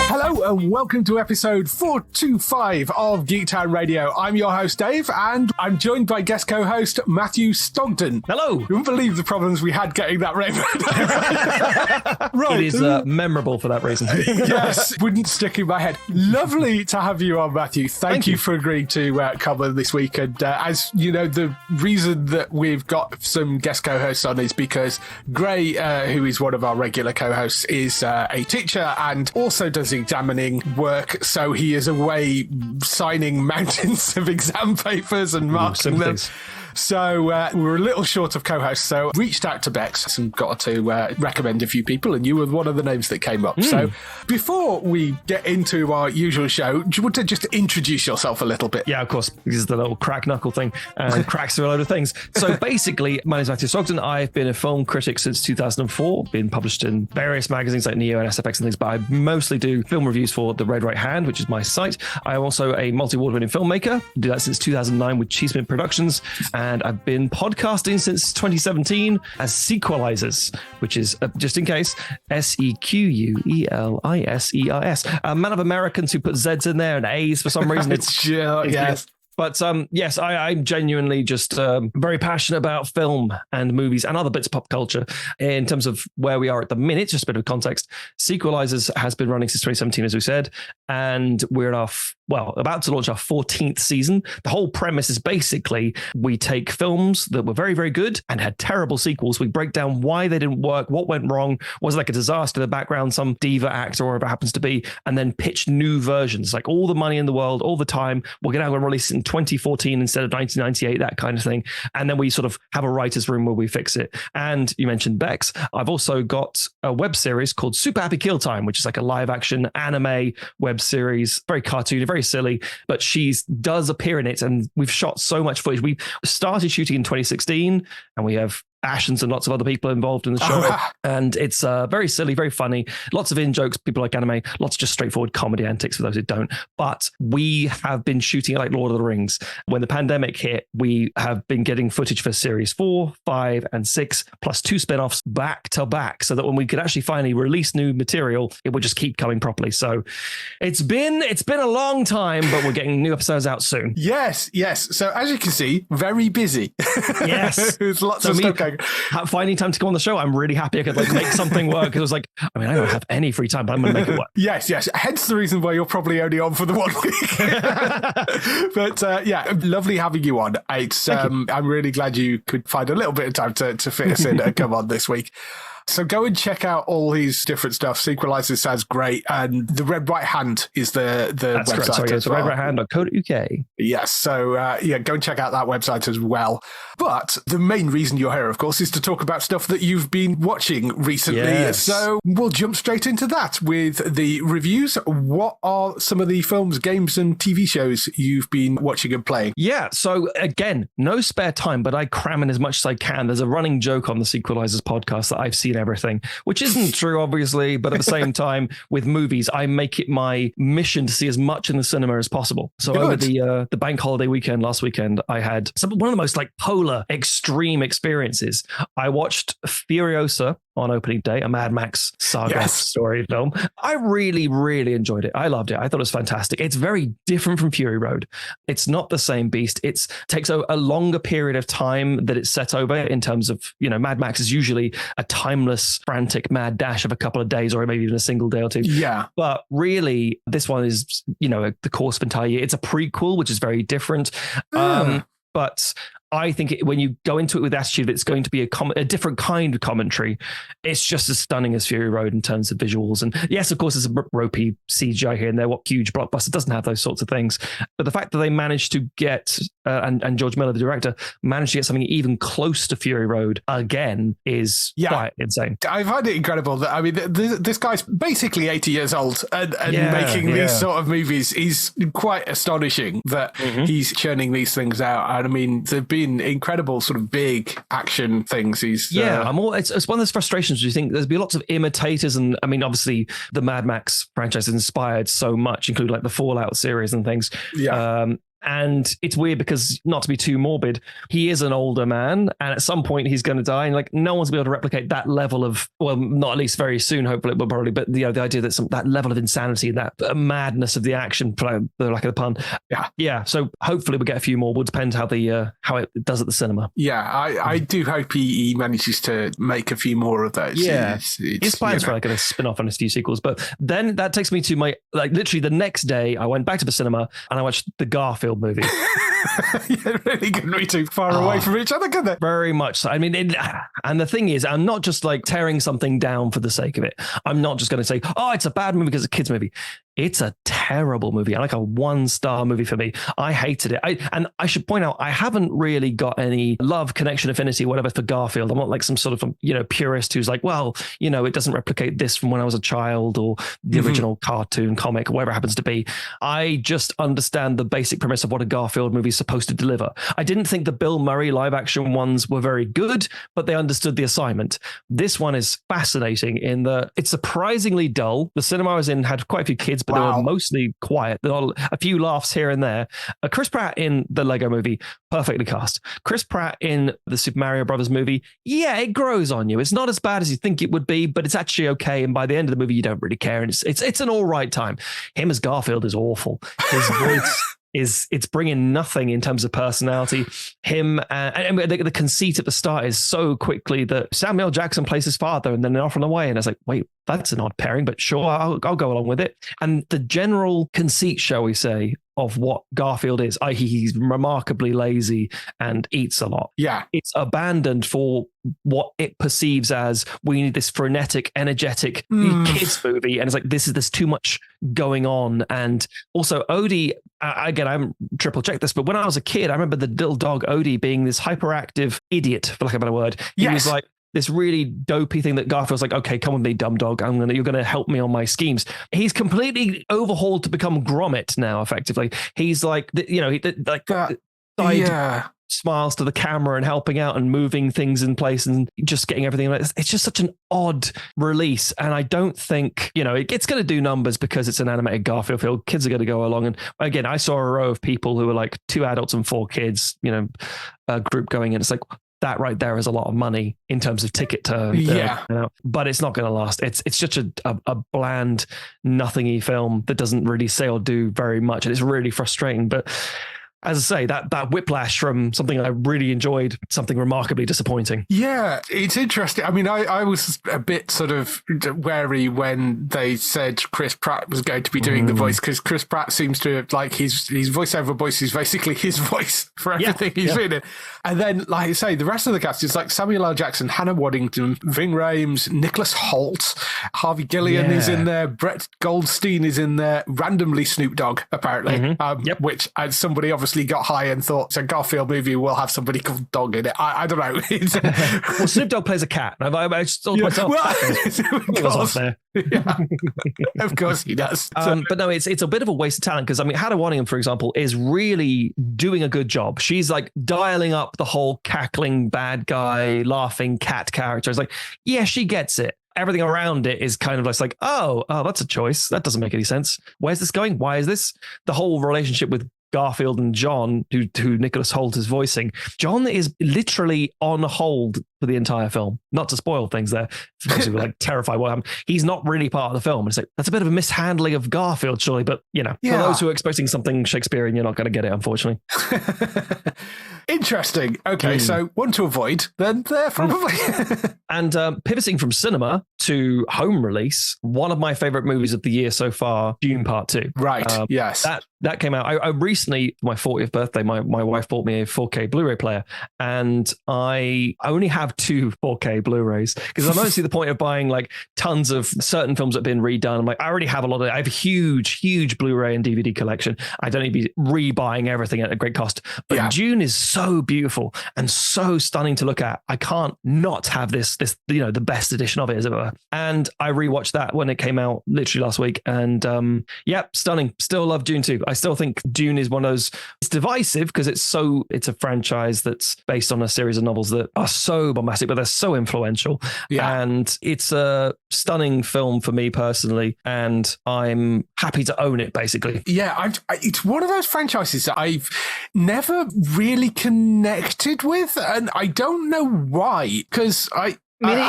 Hello and welcome to episode 425 of Geektown Radio. I'm your host Dave and I'm joined by guest co-host Matthew Stogdon. Hello. You wouldn't believe the problems we had getting that right. Right. It is memorable for that reason. Yes, wouldn't stick in my head. Lovely to have you on, Matthew. Thank you for agreeing to come on this week. And as you know, the reason that we've got some guest co-hosts on is because Gray, who is one of our regular co-hosts, is a teacher and also does examining work, so he is away signing mountains of exam papers and marking them. So we're a little short of co-hosts, so reached out to Bex and got to recommend a few people, and you were one of the names that came up. So before we get into our usual show, do you want to just introduce yourself a little bit? Yeah, of course. This is the little crack knuckle thing, and cracks through a load of things. So basically, my name is Matthew Stogdon. I've been a film critic since 2004, been published in various magazines like Neo and SFX and things, but I mostly do film reviews for The Red Right Hand, which is my site. I am also a multi-award winning filmmaker. I do that since 2009 with Cheesemint Productions. And I've been podcasting since 2017 as Sequelisers, which is, just in case, Sequelisers. A man of Americans who put Z's in there and A's for some reason. Yes. But yes, I'm genuinely just very passionate about film and movies and other bits of pop culture. In terms of where we are at the minute, just a bit of context, Sequelisers has been running since 2017, as we said, and we're in our, about to launch our 14th season. The whole premise is basically we take films that were very, very good and had terrible sequels. We break down why they didn't work, what went wrong, was it like a disaster in the background, some diva actor or whatever it happens to be, and then pitch new versions, like all the money in the world, all the time. We're going to release it in 2014 instead of 1998, that kind of thing. And then we sort of have a writer's room where we fix it. And you mentioned Bex. I've also got a web series called Super Happy Kill Time, which is like a live action anime web series, very cartoony, very silly, but she does appear in it. And we've shot so much footage. We started shooting in 2016 and we have Ashens and lots of other people involved in the show. And it's very silly, very funny. Lots of in-jokes, people like anime, lots of just straightforward comedy antics for those who don't. But we have been shooting it like Lord of the Rings. When the pandemic hit, we have been getting footage for series 4, 5, and 6, plus 2 spin-offs back to back, so that when we could actually finally release new material, it would just keep coming properly. So it's been a long time, but we're getting new episodes out soon. Yes. So as you can see, very busy. Yes. There's lots of stuff going. Finding time to come on the show, I'm really happy I could make something work. It was like, I don't have any free time, but I'm going to make it work. Yes. Hence the reason why you're probably only on for the 1 week. But lovely having you on. It's I'm really glad you could find a little bit of time to fit us in and come on this week. So go and check out all these different stuff. Sequelisers sounds great. And The Red Right Hand is the That's website. Correct. As well. redrighthand.co.uk. Yes. So go and check out that website as well. But the main reason you're here, of course, is to talk about stuff that you've been watching recently. Yes. So we'll jump straight into that with the reviews. What are some of the films, games and TV shows you've been watching and playing? Yeah. So again, no spare time, but I cram in as much as I can. There's a running joke on the Sequelisers podcast that I've seen everything, which isn't true, obviously, but at the same time, with movies, I make it my mission to see as much in the cinema as possible. So over the bank holiday weekend, last weekend, I had one of the most polar extreme experiences. I watched Furiosa on opening day, a Mad Max saga story film. I really, really enjoyed it. I loved it. I thought it was fantastic. It's very different from Fury Road. It's not the same beast. It takes a longer period of time that it's set over in terms of, Mad Max is usually a timeless, frantic, mad dash of a couple of days or maybe even a single day or two. Yeah. But really, this one is, the course of an entire year. It's a prequel, which is very different. But I think when you go into it with the attitude that it's going to be a different kind of commentary, it's just as stunning as Fury Road in terms of visuals. And yes, of course, there's a ropey CGI here and there. What huge blockbuster doesn't have those sorts of things? But the fact that they managed to get, and George Miller, the director, managed to get something even close to Fury Road again is quite insane. I find it incredible that, this guy's basically 80 years old and making these sort of movies is quite astonishing that he's churning these things out. And there'd be doing incredible sort of big action things. He's it's one of those frustrations where you think there's been lots of imitators, and I mean, obviously the Mad Max franchise has inspired so much, including like the Fallout series and things. And it's weird because, not to be too morbid, he is an older man, and at some point he's going to die, and like no one's going to be able to replicate that level of, well, not at least very soon, hopefully, but probably. But the idea that that level of insanity, that madness of the action, for the lack of the pun, yeah. So hopefully we'll get a few more. Will depend how it does at the cinema. Yeah, I do hope he manages to make a few more of those. Yeah, his plans for like a spin off and a few sequels. But then that takes me to my literally the next day, I went back to the cinema and I watched the Garfield movie. Yeah, really couldn't be too far away from each other, could they? Very much so. I mean, and the thing is, I'm not just like tearing something down for the sake of it. I'm not just going to say, oh, it's a bad movie because it's a kid's movie. It's a terrible movie, like a 1-star movie for me. I hated it. And I should point out, I haven't really got any love, connection, affinity, whatever for Garfield. I'm not like some sort of, purist who's like, well, it doesn't replicate this from when I was a child or the original cartoon, comic, whatever it happens to be. I just understand the basic premise of what a Garfield movie is supposed to deliver. I didn't think the Bill Murray live action ones were very good, but they understood the assignment. This one is fascinating in that it's surprisingly dull. The cinema I was in had quite a few kids, but they were mostly quiet. There are a few laughs here and there. Chris Pratt in the Lego movie, perfectly cast. Chris Pratt in the Super Mario Brothers movie, yeah, it grows on you. It's not as bad as you think it would be, but it's actually okay. And by the end of the movie, you don't really care. And it's an all right time. Him as Garfield is awful. His voice it's bringing nothing in terms of personality. Him and the conceit at the start is so quickly that Samuel Jackson plays his father and then they're off and away. And I was like, wait, that's an odd pairing, but sure, I'll go along with it. And the general conceit, shall we say, of what Garfield is, i.e. he's remarkably lazy and eats a lot. Yeah. It's abandoned for what it perceives as, we need this frenetic, energetic kids movie. And it's like, there's too much going on. And also Odie, again, I'm triple check this, but when I was a kid, I remember the little dog Odie being this hyperactive idiot, for lack of a better word. He was like this really dopey thing that Garfield's like, okay, come with me, dumb dog. You're going to help me on my schemes. He's completely overhauled to become Gromit now, effectively. He's like, smiles to the camera and helping out and moving things in place and just getting everything. It's just such an odd release. And I don't think, it's going to do numbers because it's an animated Garfield film. Kids are going to go along. And again, I saw a row of people who were like 2 adults and 4 kids, a group going in. It's like, that right there is a lot of money in terms of ticket to, but it's not going to last. It's such a bland, nothingy film that doesn't really say or do very much. And it's really frustrating. But as I say, that whiplash from something I really enjoyed, something remarkably disappointing. Yeah, it's interesting. I mean, I was a bit sort of wary when they said Chris Pratt was going to be doing the voice, because Chris Pratt seems to like his voiceover voice is basically his voice for everything he's been in. And then, like I say, the rest of the cast is like Samuel L. Jackson, Hannah Waddington, Ving Rhames, Nicholas Hoult, Harvey Gillian is in there, Brett Goldstein is in there, randomly Snoop Dogg, apparently, which as somebody obviously got high and thought, so Garfield movie will have somebody called Dog in it. I don't know. Well, Snoop Dogg plays a cat. I just thought myself. Of course he does. But no, it's a bit of a waste of talent because, I mean, Hannah Waddingham, for example, is really doing a good job. She's like dialing up the whole cackling bad guy, laughing cat character. It's like, yeah, she gets it. Everything around it is kind of just like, oh, that's a choice. That doesn't make any sense. Where's this going? Why is this? The whole relationship with Garfield and John, who Nicholas Hoult is voicing. John is literally on hold for the entire film. Not to spoil things there. We're like terrified what happened. He's not really part of the film. It's like, that's a bit of a mishandling of Garfield, surely. But, for those who are expecting something Shakespearean, you're not going to get it, unfortunately. Interesting. Okay, so one to avoid, then there, probably. And pivoting from cinema to home release, one of my favorite movies of the year so far, Dune Part 2. Right, yes. That came out. I recently, for my 40th birthday, my wife bought me a 4K Blu-ray player, and I only have have 2 4K Blu-rays because I don't see the point of buying like tons of certain films that have been redone. I'm like, I already have a lot of it. I have a huge Blu-ray and DVD collection. I don't need to be rebuying everything at a great cost. But Dune is so beautiful and so stunning to look at. I can't not have this, the best edition of it, as it were. And I rewatched that when it came out literally last week. And stunning. Still love Dune 2. I still think Dune is one of those, it's divisive because it's a franchise that's based on a series of novels that are so bombastic, but they're so influential. Yeah. And it's a stunning film for me personally. And I'm happy to own it, basically. Yeah, it's one of those franchises that I've never really connected with. And I don't know why, because it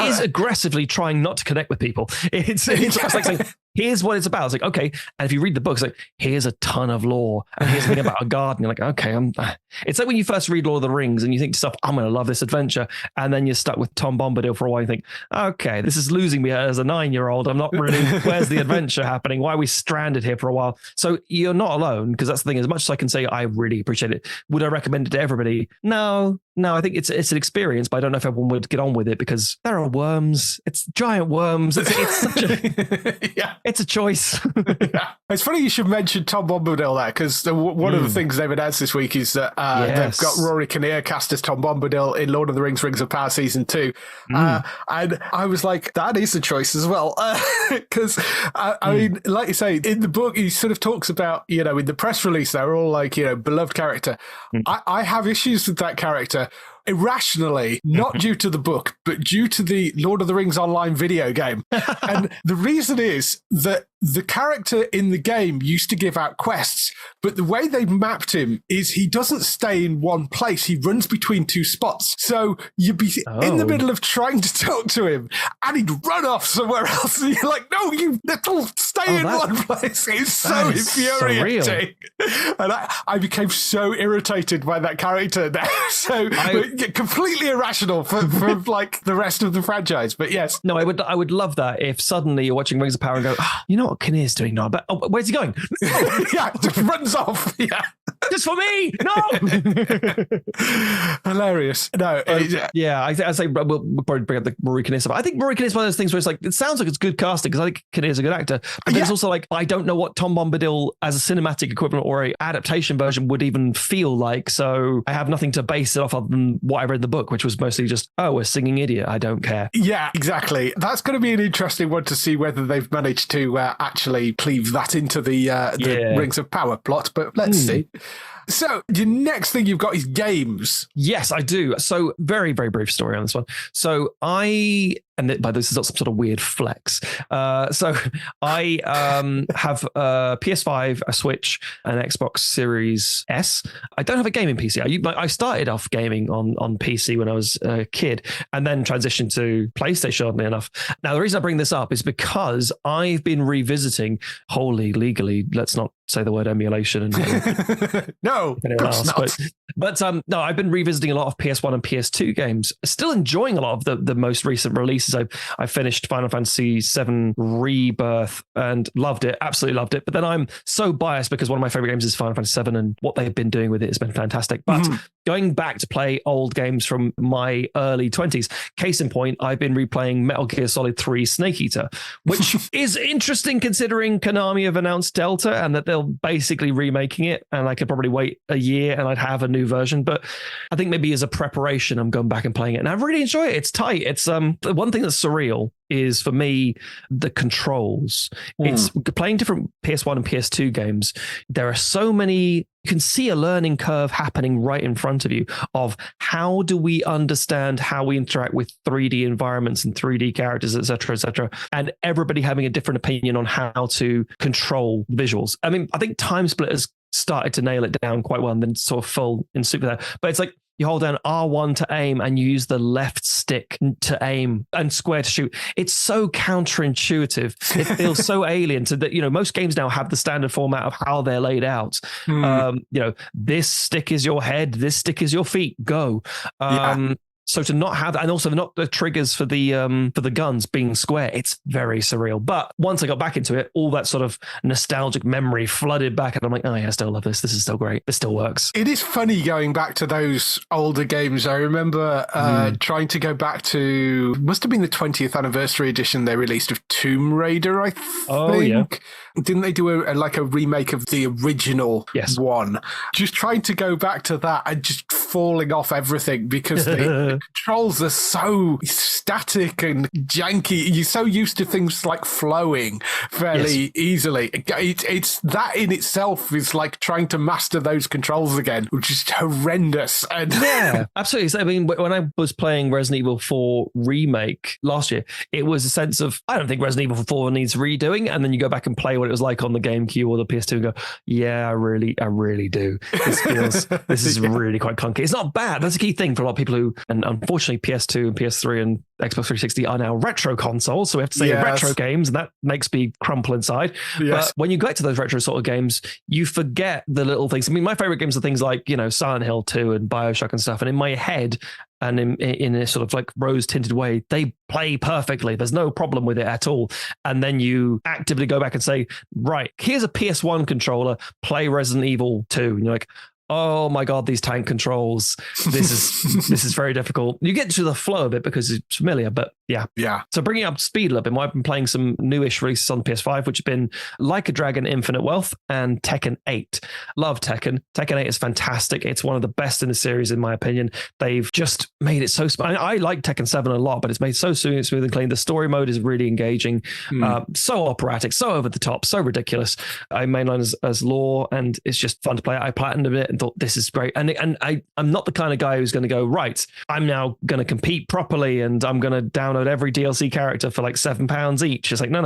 is aggressively trying not to connect with people. It's like saying, here's what it's about. It's like, okay. And if you read the book, it's like, here's a ton of lore. And here's something about a garden. You're like, okay. It's like when you first read Lord of the Rings and you think to yourself, I'm going to love this adventure. And then you're stuck with Tom Bombadil for a while. You think, okay, this is losing me as a 9-year-old. I'm not really, where's the adventure happening? Why are we stranded here for a while? So you're not alone, because that's the thing. As much as I can say, I really appreciate it. Would I recommend it to everybody? No, I think it's an experience, but I don't know if everyone would get on with it because there are worms. It's giant worms. It's such a, it's a choice. It's funny you should mention Tom Bombadil there, because one of the things they've announced this week is that they've got Rory Kinnear cast as Tom Bombadil in Lord of the Rings: Rings of Power Season 2. And I was like, that is a choice as well. Because, I mean, like you say, in the book, he sort of talks about, in the press release, they're all like, beloved character. I have issues with that character. Irrationally, not due to the book, but due to the Lord of the Rings online video game. And the reason is that the character in the game used to give out quests, but the way they mapped him is he doesn't stay in one place. He runs between 2 spots. So you'd be in the middle of trying to talk to him and he'd run off somewhere else. And you're like, no, you little stay in one place. It's so infuriating. And I became so irritated by that character now. So completely irrational for like the rest of the franchise. But yes. No, I would love that if suddenly you're watching Rings of Power and go, you know what Kinnear's doing now? But where's he going? Just runs off. Yeah. Just for me. No. Hilarious. No. I say we'll probably bring up the Rory Kinnear stuff. I think Rory Kinnear's one of those things where it's like, it sounds like it's good casting because I think Kinnear's a good actor. But it's also like, I don't know what Tom Bombadil as a cinematic equivalent or a adaptation version would even feel like. So I have nothing to base it off other than what I read in the book, which was mostly just, a singing idiot. I don't care. Yeah, exactly. That's going to be an interesting one to see whether they've managed to actually cleave that into the Rings of Power plot, but let's see. So the next thing you've got is games. Yes, I do. So very, very brief story on this one. So by this is not some sort of weird flex. So I have a PS5, a Switch, an Xbox Series S. I don't have a gaming PC. I started off gaming on PC when I was a kid and then transitioned to PlayStation, oddly enough. Now, the reason I bring this up is because I've been revisiting, wholly legally, let's not say the word emulation. No, no, I've been revisiting a lot of PS1 and PS2 games. Still enjoying a lot of the most recent releases. I finished Final Fantasy VII Rebirth and loved it, absolutely loved it. But then I'm so biased because one of my favorite games is Final Fantasy VII, and what they've been doing with it has been fantastic. But going back to play old games from my early 20s, case in point, I've been replaying Metal Gear Solid 3 Snake Eater, which is interesting considering Konami have announced Delta and that they'll basically remaking it, and I could probably wait a year and I'd have a new version. But I think maybe as a preparation, I'm going back and playing it, and I really enjoy it. It's tight. It's the one thing that's surreal is for me the controls. It's playing different PS1 and PS2 games. There are so many. You can see a learning curve happening right in front of you of how do we understand how we interact with 3D environments and 3D characters, etc., and everybody having a different opinion on how to control visuals. I mean, I think Time Splitters started to nail it down quite well and then sort of full in super there. But it's like you hold down R1 to aim and you use the left stick to aim and square to shoot. It's so counterintuitive. It feels so alien to that. Most games now have the standard format of how they're laid out. This stick is your head, this stick is your feet, go. So to not have that, and also not the triggers for the guns being square, it's very surreal. But once I got back into it, all that sort of nostalgic memory flooded back, and I'm like, oh yeah, I still love this. This is still great. This still works. It is funny going back to those older games. I remember trying to go back to, must have been the 20th anniversary edition they released of Tomb Raider, I think. Oh yeah. Didn't they do a remake of the original one? Just trying to go back to that and just falling off everything because the controls are so static and janky. You're so used to things like flowing fairly easily. It's that in itself is like trying to master those controls again, which is horrendous. And yeah, absolutely. So, I mean, when I was playing Resident Evil 4 Remake last year, it was a sense of, I don't think Resident Evil 4 needs redoing. And then you go back and play what it was like on the GameCube or the PS2 and go, yeah, I really do. This is really quite clunky. It's not bad. That's a key thing for a lot of people who, and unfortunately PS2 and PS3 and Xbox 360 are now retro consoles. So we have to say retro games, and that makes me crumple inside. Yes. But when you get to those retro sort of games, you forget the little things. I mean, my favorite games are things like, Silent Hill 2 and BioShock and stuff. And in my head, and in a sort of like rose-tinted way, they play perfectly. There's no problem with it at all. And then you actively go back and say, right, here's a PS1 controller, play Resident Evil 2. And you're like, oh my God, these tank controls. This is very difficult. You get to the flow of it because it's familiar, but yeah. So bringing up speed a little bit more, I've been playing some newish releases on PS5, which have been Like a Dragon Infinite Wealth and Tekken 8. Love Tekken. Tekken 8 is fantastic. It's one of the best in the series, in my opinion. They've just made it so smooth. I like Tekken 7 a lot, but it's made so smooth and clean. The story mode is really engaging, so operatic, so over the top, so ridiculous. I mainline as lore, and it's just fun to play. I platinumed it and thought, this is great. And I'm not the kind of guy who's going to go, right, I'm now going to compete properly and I'm going to download every DLC character for like £7 each. It's like, no.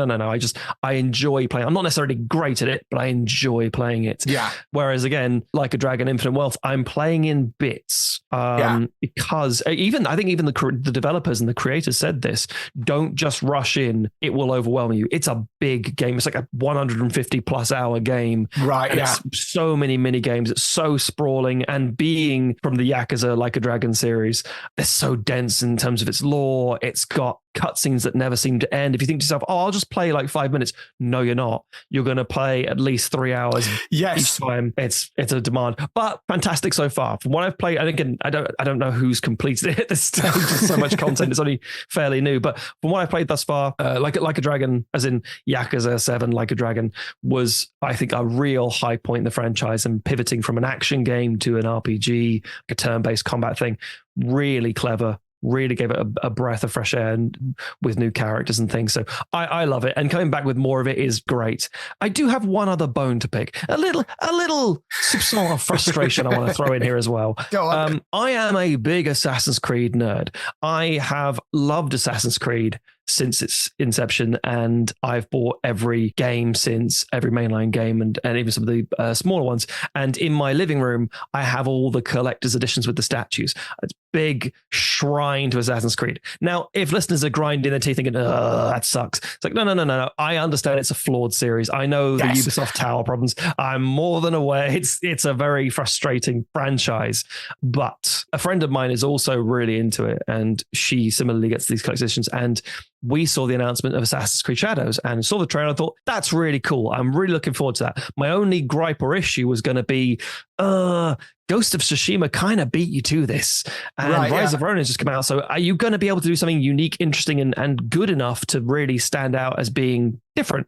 I enjoy playing. I'm not necessarily great at it, but I enjoy playing it. Yeah. Whereas again, Like a Dragon Infinite Wealth, I'm playing in bits because I think even the developers and the creators said this, don't just rush in. It will overwhelm you. It's a big game. It's like a 150 plus hour game. Right. And it's so many mini games. It's so sprawling, and being from the Yakuza Like a Dragon series, it's so dense in terms of its lore. It's got cutscenes that never seem to end. If you think to yourself, oh, I'll just play like 5 minutes. No, you're not. You're going to play at least 3 hours each time. It's a demand, but fantastic so far. From what I've played, and again, I don't know who's completed it at this stage. There's so much content. It's only fairly new, but from what I've played thus far, like a Dragon, as in Yakuza 7, Like a Dragon, was, I think, a real high point in the franchise, and pivoting from an action game to an RPG, a turn-based combat thing. Really clever. Really gave it a breath of fresh air, and with new characters and things. So I love it. And coming back with more of it is great. I do have one other bone to pick. A little soupçon of frustration I want to throw in here as well. I am a big Assassin's Creed nerd. I have loved Assassin's Creed since its inception, and I've bought every game since, every mainline game, and even some of the smaller ones. And in my living room, I have all the collector's editions with the statues. It's big shrine to Assassin's Creed. Now, if listeners are grinding their teeth thinking, that sucks, it's like, no. I understand it's a flawed series. I know the Ubisoft Tower problems. I'm more than aware. It's a very frustrating franchise, but a friend of mine is also really into it, and she similarly gets these collector's editions. And we saw the announcement of Assassin's Creed Shadows and saw the trailer. I thought, that's really cool. I'm really looking forward to that. My only gripe or issue was going to be, Ghost of Tsushima kind of beat you to this. And Rise of Ronin has just come out. So are you going to be able to do something unique, interesting, and good enough to really stand out as being different?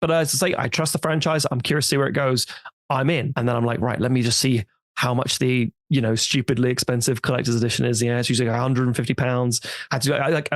But as I say, I trust the franchise. I'm curious to see where it goes. I'm in. And then I'm like, right, let me just see how much the stupidly expensive collector's edition is. Yeah, it's usually £150. Had to like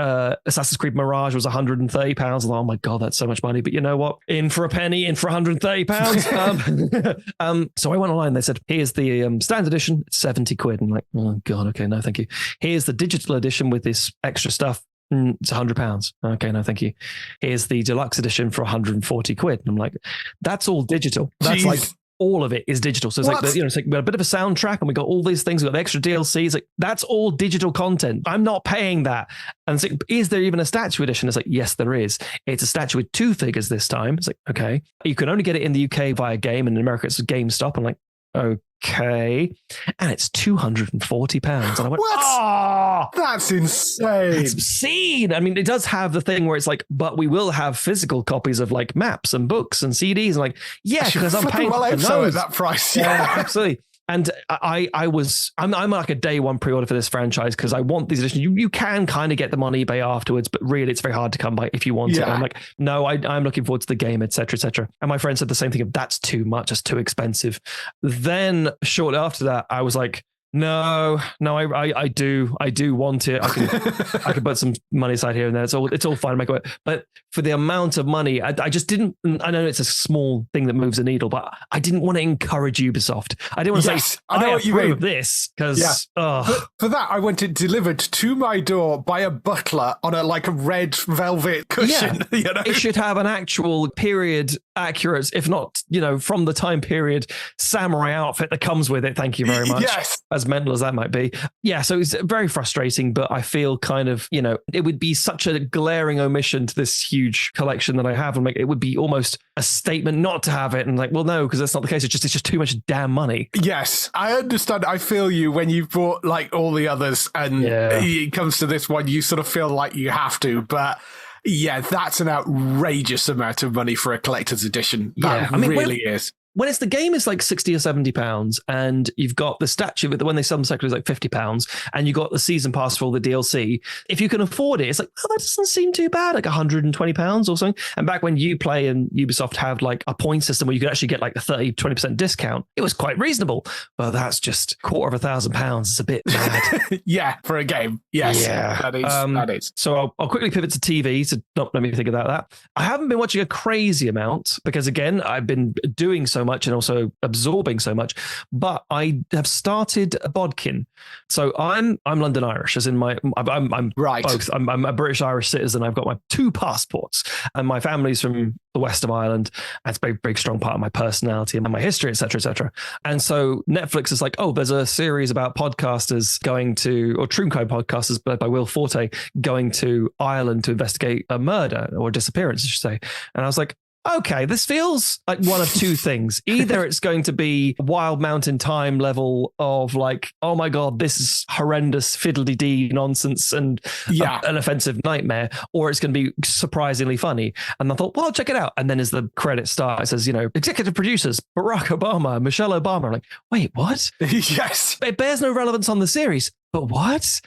Assassin's Creed Mirage was £130. I'm like, oh my God, that's so much money. But you know what? In for a penny, in for £130. So I went online. They said, here's the standard edition, it's 70 quid. I'm like, oh God, okay, no, thank you. Here's the digital edition with this extra stuff. It's £100. Okay, no, thank you. Here's the deluxe edition for 140 quid. And I'm like, that's all digital. That's like, all of it is digital. So it's it's like we got a bit of a soundtrack, and we got all these things. We got the extra DLCs. Like, that's all digital content. I'm not paying that. And it's like, is there even a statue edition? It's like, yes, there is. It's a statue with 2 figures this time. It's like, okay, you can only get it in the UK via game, and in America it's GameStop. I'm like, okay. And it's £240. And I went, what? oh, that's insane. It's obscene. I mean, it does have the thing where it's like, but we will have physical copies of like maps and books and CDs. And like, yeah, because I'm paying for those at that price. Yeah, absolutely. And I'm like a day one pre-order for this franchise because I want these editions. You can kind of get them on eBay afterwards, but really it's very hard to come by if you want it. And I'm like, no, I'm looking forward to the game, etc., etc. And my friend said the same thing of that's too much, that's too expensive. Then shortly after that, I was like, no, I do want it. I can put some money aside here and there. It's all fine to make it work. But for the amount of money, I just didn't. I know it's a small thing that moves the needle, but I didn't want to encourage Ubisoft. I didn't want to say I know what you mean. This because for that I want it delivered to my door by a butler on a red velvet cushion. Yeah. You know? It should have an actual period accurate, if not from the time period, samurai outfit that comes with it. Thank you very much. Yes. As mental as that might be. Yeah, so it's very frustrating, but I feel kind of, it would be such a glaring omission to this huge collection that I have. And it would be almost a statement not to have it. And like, well, no, because that's not the case. It's just too much damn money. Yes, I understand. I feel you when you bought all the others and it comes to this one, you sort of feel like you have to, but yeah, that's an outrageous amount of money for a collector's edition. That really is. When it's the game is like £60 or £70, and you've got the statue, but when they sell them separately, it's like £50, and you got the season pass for all the DLC. If you can afford it, it's like, that doesn't seem too bad, like £120 or something. And back when Uplay and Ubisoft have like a point system where you could actually get like a 30-20% discount, it was quite reasonable. But that's just £250,000. It's a bit mad. Yeah, for a game. Yes, yeah, that is. So I'll quickly pivot to TV to not let me think about that. I haven't been watching a crazy amount because again, I've been doing so much and also absorbing so much, but I have started Bodkin. So I'm London Irish, as in I'm right. Both. I'm a British Irish citizen. I've got my 2 passports, and my family's from the west of Ireland. That's a very big strong part of my personality and my history, etc., etc. And so Netflix is like, oh, there's a series about podcasters going to, or true crime podcasters by Will Forte going to Ireland to investigate a murder or disappearance, I should say. And I was like, okay, this feels like one of two things. Either it's going to be Wild Mountain Time level of like, oh my God, this is horrendous fiddly-dee nonsense and an offensive nightmare, or it's going to be surprisingly funny. And I thought, well, I'll check it out. And then as the credits start, it says, executive producers, Barack Obama, Michelle Obama. I'm like, wait, what? Yes. It bears no relevance on the series, but what?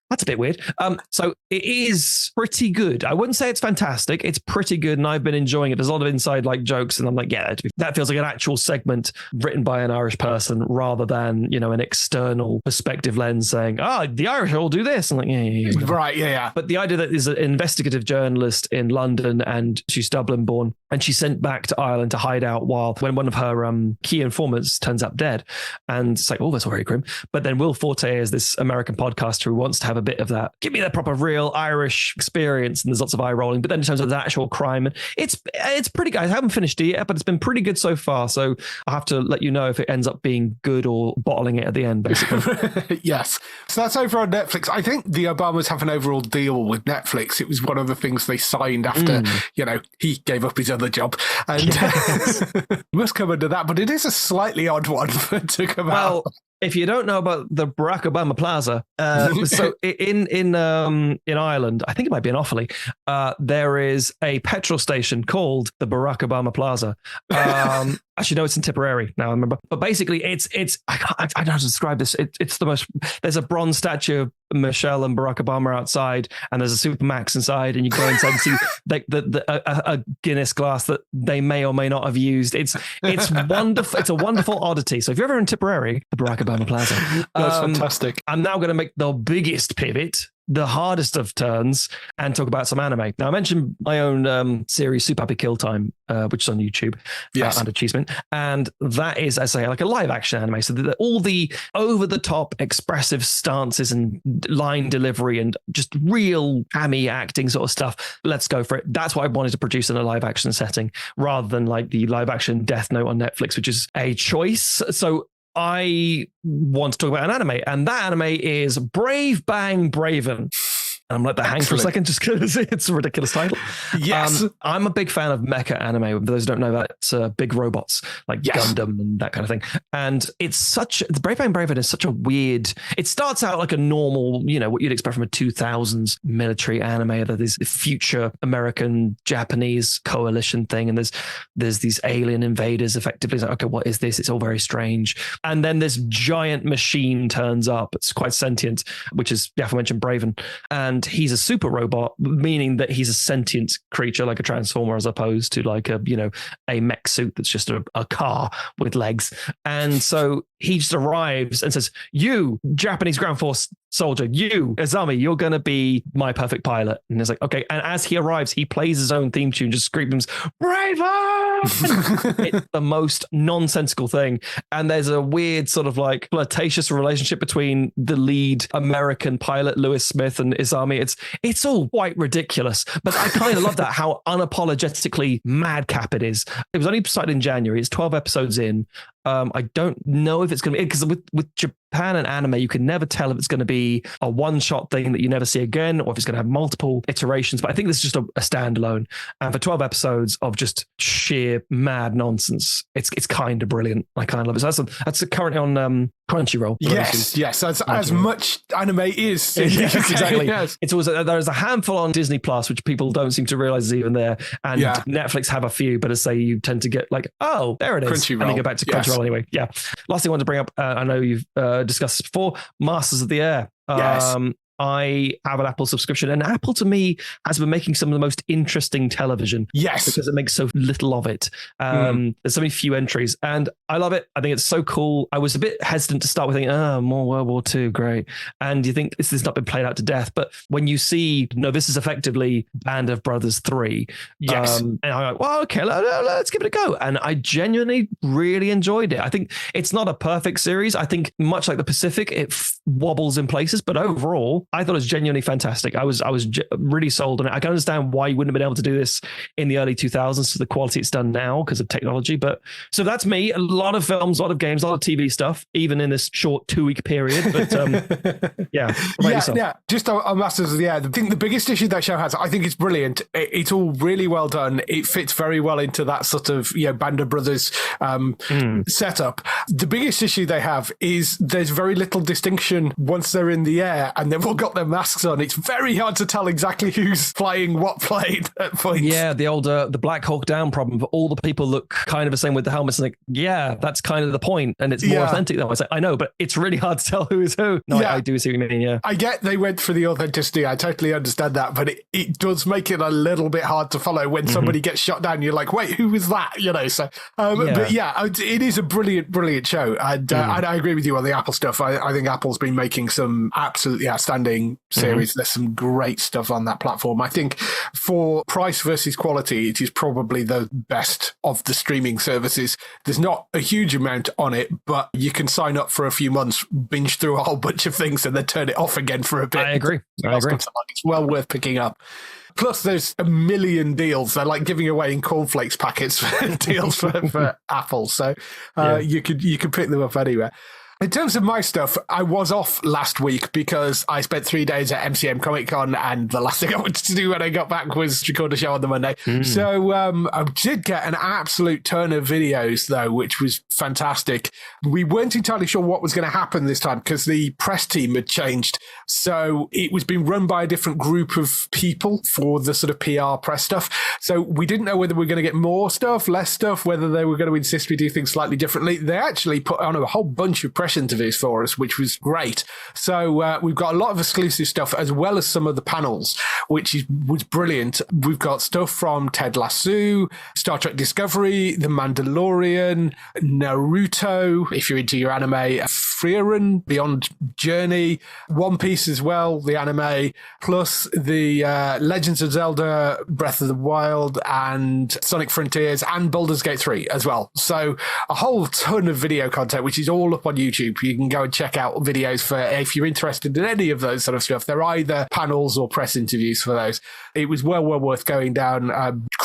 That's a bit weird. So it is pretty good. I wouldn't say it's fantastic. It's pretty good, and I've been enjoying it. There's a lot of inside jokes, and I'm like, yeah, that feels like an actual segment written by an Irish person rather than an external perspective lens saying, the Irish all do this. I'm like, yeah. Right, yeah. But the idea that there's an investigative journalist in London, and she's Dublin born, and she's sent back to Ireland to hide out when one of her key informants turns up dead, and it's like, oh, that's all very grim. But then Will Forte is this American podcaster who wants to have a bit of that. Give me the proper real Irish experience, and there's lots of eye rolling. But then in terms of the actual crime, it's pretty good. I haven't finished it yet, but it's been pretty good so far. So I'll have to let you know if it ends up being good or bottling it at the end, basically. Yes. So that's over on Netflix. I think the Obamas have an overall deal with Netflix. It was one of the things they signed after, he gave up his other job. And must come under that. But it is a slightly odd one to come out. If you don't know about the Barack Obama Plaza, so in Ireland, I think it might be in Offaly, there is a petrol station called the Barack Obama Plaza. Actually, no, it's in Tipperary now, I remember. But basically, it's I don't know how to describe this. It's the most. There's a bronze statue of Michelle and Barack Obama outside, and there's a Supermax inside, and you go inside and see a Guinness glass that they may or may not have used. It's wonderful. It's a wonderful oddity. So if you're ever in Tipperary, the Barack Obama Plaza. That's fantastic. I'm now going to make the biggest pivot, the hardest of turns, and talk about some anime. Now, I mentioned my own series, Super Happy Kill Time, which is on YouTube under Cheesemint. And that is, I say, like a live action anime. So all the over-the-top expressive stances and line delivery and just real hammy acting sort of stuff. Let's go for it. That's what I wanted to produce in a live action setting rather than like the live action Death Note on Netflix, which is a choice. So I want to talk about an anime, and that anime is Brave Bang Bravern. I'm let that hang for a second just because it's a ridiculous title. Yes. I'm a big fan of mecha anime. For those who don't know, that's big robots like Gundam and that kind of thing. And it's the Brave Bang Bravern is such a weird, it starts out like a normal, what you'd expect from a 2000s military anime. There's future American Japanese coalition thing. And there's these alien invaders effectively. It's like, okay, what is this? It's all very strange. And then this giant machine turns up. It's quite sentient, which is the aforementioned Bravern. And he's a super robot, meaning that he's a sentient creature like a transformer, as opposed to like a mech suit that's just a car with legs. And so he just arrives and says, "You, Japanese ground force soldier, you, Azami, you're going to be my perfect pilot." And it's like, okay. And as he arrives, he plays his own theme tune, just screams, "Braver!" It's the most nonsensical thing. And there's a weird sort of like flirtatious relationship between the lead American pilot, Lewis Smith, and Izami. It's all quite ridiculous, but I kind of love that, how unapologetically madcap it is. It was only started in January. It's 12 episodes in. I don't know if it's going to be, because with Japan and anime, you can never tell if it's going to be a one-shot thing that you never see again, or if it's going to have multiple iterations. But I think this is just a standalone. And for 12 episodes of just sheer mad nonsense, it's kind of brilliant. I kind of love it. So that's currently on Crunchyroll. Yes. As much anime is. Yes, exactly. Yes. It's also, there's a handful on Disney Plus, which people don't seem to realize is even there. And Netflix have a few, but as say, you tend to get like, oh, there it is. Crunchyroll. And then go back to Crunchyroll anyway. Yeah. Last thing I want to bring up, I know you've discussed this before, Masters of the Air. Yes. I have an Apple subscription, and Apple to me has been making some of the most interesting television. Yes. Because it makes so little of it. There's so many few entries, and I love it. I think it's so cool. I was a bit hesitant to start with thinking, more World War II, great. And you think this has not been played out to death. But when you see, no, this is effectively Band of Brothers 3. Yes. And I'm like, well, okay, let's give it a go. And I genuinely really enjoyed it. I think it's not a perfect series. I think much like the Pacific, it wobbles in places, but overall, I thought it was genuinely fantastic. I was really sold on it. I can understand why you wouldn't have been able to do this in the early 2000s to the quality it's done now because of technology. But so that's me. A lot of films, a lot of games, a lot of TV stuff, even in this short 2-week period. But yeah. Just on Masters of the Air, I think the biggest issue that show has, I think it's brilliant. It's all really well done. It fits very well into that sort of Band of Brothers setup. The biggest issue they have is there's very little distinction once they're in the air and they've all got their masks on. It's very hard to tell exactly who's flying what plane at points. Yeah, the old the Black Hawk Down problem. All the people look kind of the same with the helmets. And like, yeah, that's kind of the point, and it's more authentic. Though I say, I know, but it's really hard to tell who is who. No, I do see what you mean. Yeah, I get they went for the authenticity. I totally understand that, but it does make it a little bit hard to follow when somebody gets shot down. You're like, wait, who was that? So, but it is a brilliant show, and I agree with you on the Apple stuff. I think Apple's been making some absolutely outstanding series. There's some great stuff on that platform. I think for price versus quality, it is probably the best of the streaming services. There's not a huge amount on it, but you can sign up for a few months, binge through a whole bunch of things, and then turn it off again for a bit. I agree. It's well worth picking up. Plus, there's a million deals. They're like giving away in cornflakes packets for deals for Apple. So you could pick them up anywhere. In terms of my stuff, I was off last week because I spent 3 days at MCM Comic-Con, and the last thing I wanted to do when I got back was record a show on the Monday. So I did get an absolute ton of videos, though, which was fantastic. We weren't entirely sure what was going to happen this time because the press team had changed. So it was being run by a different group of people for the sort of PR press stuff. So we didn't know whether we were going to get more stuff, less stuff, whether they were going to insist we do things slightly differently. They actually put on a whole bunch of press interviews for us, which was great. So we've got a lot of exclusive stuff as well as some of the panels, which was brilliant. We've got stuff from Ted Lasso, Star Trek Discovery, The Mandalorian, Naruto, if you're into your anime, Frieren, Beyond Journey, One Piece as well, the anime, plus the Legends of Zelda, Breath of the Wild, and Sonic Frontiers, and Baldur's Gate 3 as well. So a whole ton of video content, which is all up on YouTube. You can go and check out videos for if you're interested in any of those sort of stuff. They're either panels or press interviews for those. It was well worth going down.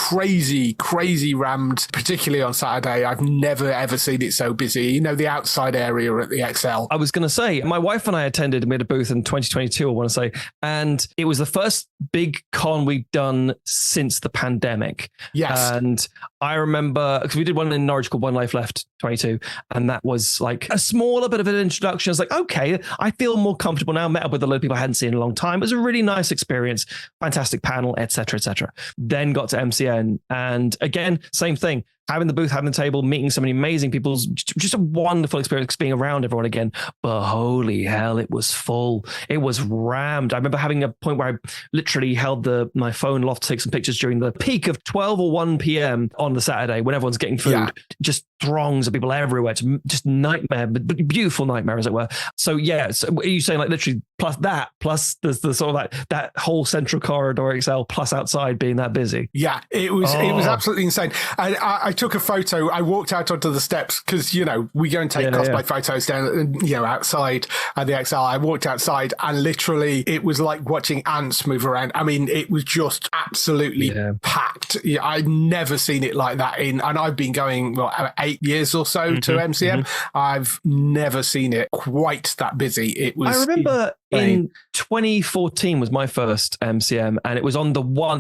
crazy rammed, particularly on Saturday. I've never ever seen it so busy. You know, the outside area at the XL. I was going to say, my wife and I attended a booth in 2022, I want to say, and it was the first big con we'd done since the pandemic. Yes. And I remember, because we did one in Norwich called One Life Left 22, and that was like a smaller bit of an introduction. I was like, okay, I feel more comfortable now. Met up with a lot of people I hadn't seen in a long time. It was a really nice experience, fantastic panel, etc., etc. Then got to MCN, and again, same thing. Having the booth, having the table, meeting so many amazing people, just a wonderful experience being around everyone again. But holy hell, it was full. It was rammed. I remember having a point where I literally held my phone aloft to take some pictures during the peak of 12 or 1 p.m. on the Saturday when everyone's getting food. Yeah. Just throngs of people everywhere. It's just nightmare, but beautiful nightmare, as it were. So yeah, so are you saying like literally plus the sort of that whole central corridor XL plus outside being that busy? Yeah, it was absolutely insane. And I took a photo. I walked out onto the steps because, you know, we go and take cosplay photos down, you know, outside at the XL. I walked outside and literally it was like watching ants move around. I mean, it was just absolutely packed. Yeah, I'd never seen it like that and I've been going 8 years or so to MCM. I've never seen it quite that busy. It was. I remember in 2014 was my first MCM, and it was on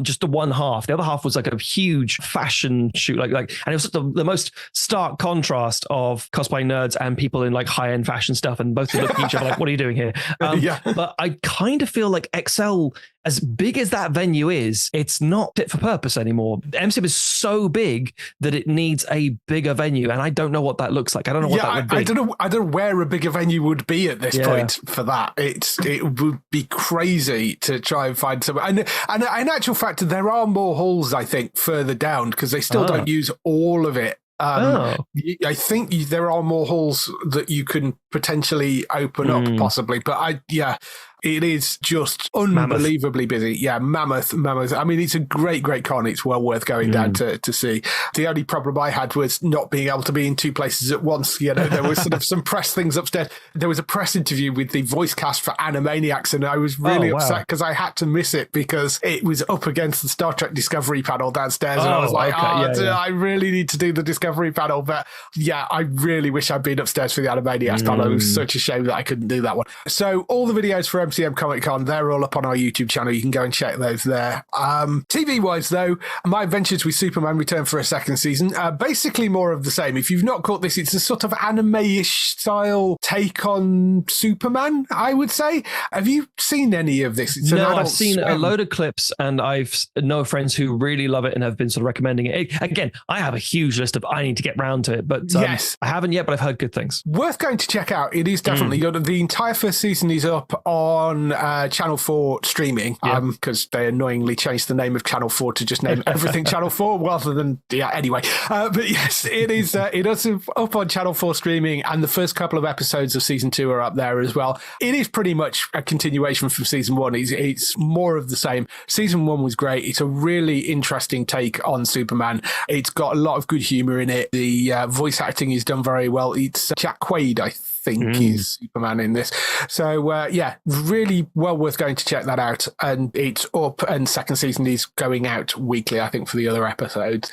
just the one half. The other half was like a huge fashion shoot, like, and it was the most stark contrast of cosplay nerds and people in like high end fashion stuff, and both look at each other like, "What are you doing here?" But I kind of feel like XL, as big as that venue is, it's not fit for purpose anymore. MCM is so big that it needs a bigger venue, and I don't know what that looks like. I don't know what that would be. I don't know where a bigger venue would be at this point for that. It would be crazy to try and find some. And in actual fact, there are more halls, I think, further down because they still don't use all of it. I think there are more halls that you can potentially open up, possibly. But it is just unbelievably busy. Yeah, mammoth. I mean, it's a great con. It's well worth going down to see. The only problem I had was not being able to be in two places at once. You know, there was sort of some press things upstairs. There was a press interview with the voice cast for Animaniacs, and I was really upset because I had to miss it because it was up against the Star Trek Discovery panel downstairs, and I was like, I really need to do the Discovery panel. But yeah, I really wish I'd been upstairs for the Animaniacs panel. It was such a shame that I couldn't do that one. So all the videos for MCM Comic-Con, they're all up on our YouTube channel. You can go and check those there. TV-wise, though, My Adventures with Superman returned for a second season. Basically more of the same. If you've not caught this, it's a sort of anime-ish style take on Superman, I would say. Have you seen any of this? No, I've seen a load of clips, and I've know friends who really love it and have been sort of recommending it. Again, I have a huge list of I need to get round to it, but yes. I haven't yet, but I've heard good things. Worth going to check out. It is definitely the entire first season is up on Channel 4 streaming because they annoyingly changed the name of Channel 4 to just name everything Channel 4 rather than anyway. But yes, it is up on Channel 4 streaming, and the first couple of episodes of season 2 are up there as well. It is pretty much a continuation from season 1. It's more of the same. Season 1 was great. It's a really interesting take on Superman. It's got a lot of good humor in it. The voice acting is done very well. It's Jack Quaid, I think, is Superman in this. So really well worth going to check that out. And it's up, and second season is going out weekly, I think, for the other episodes.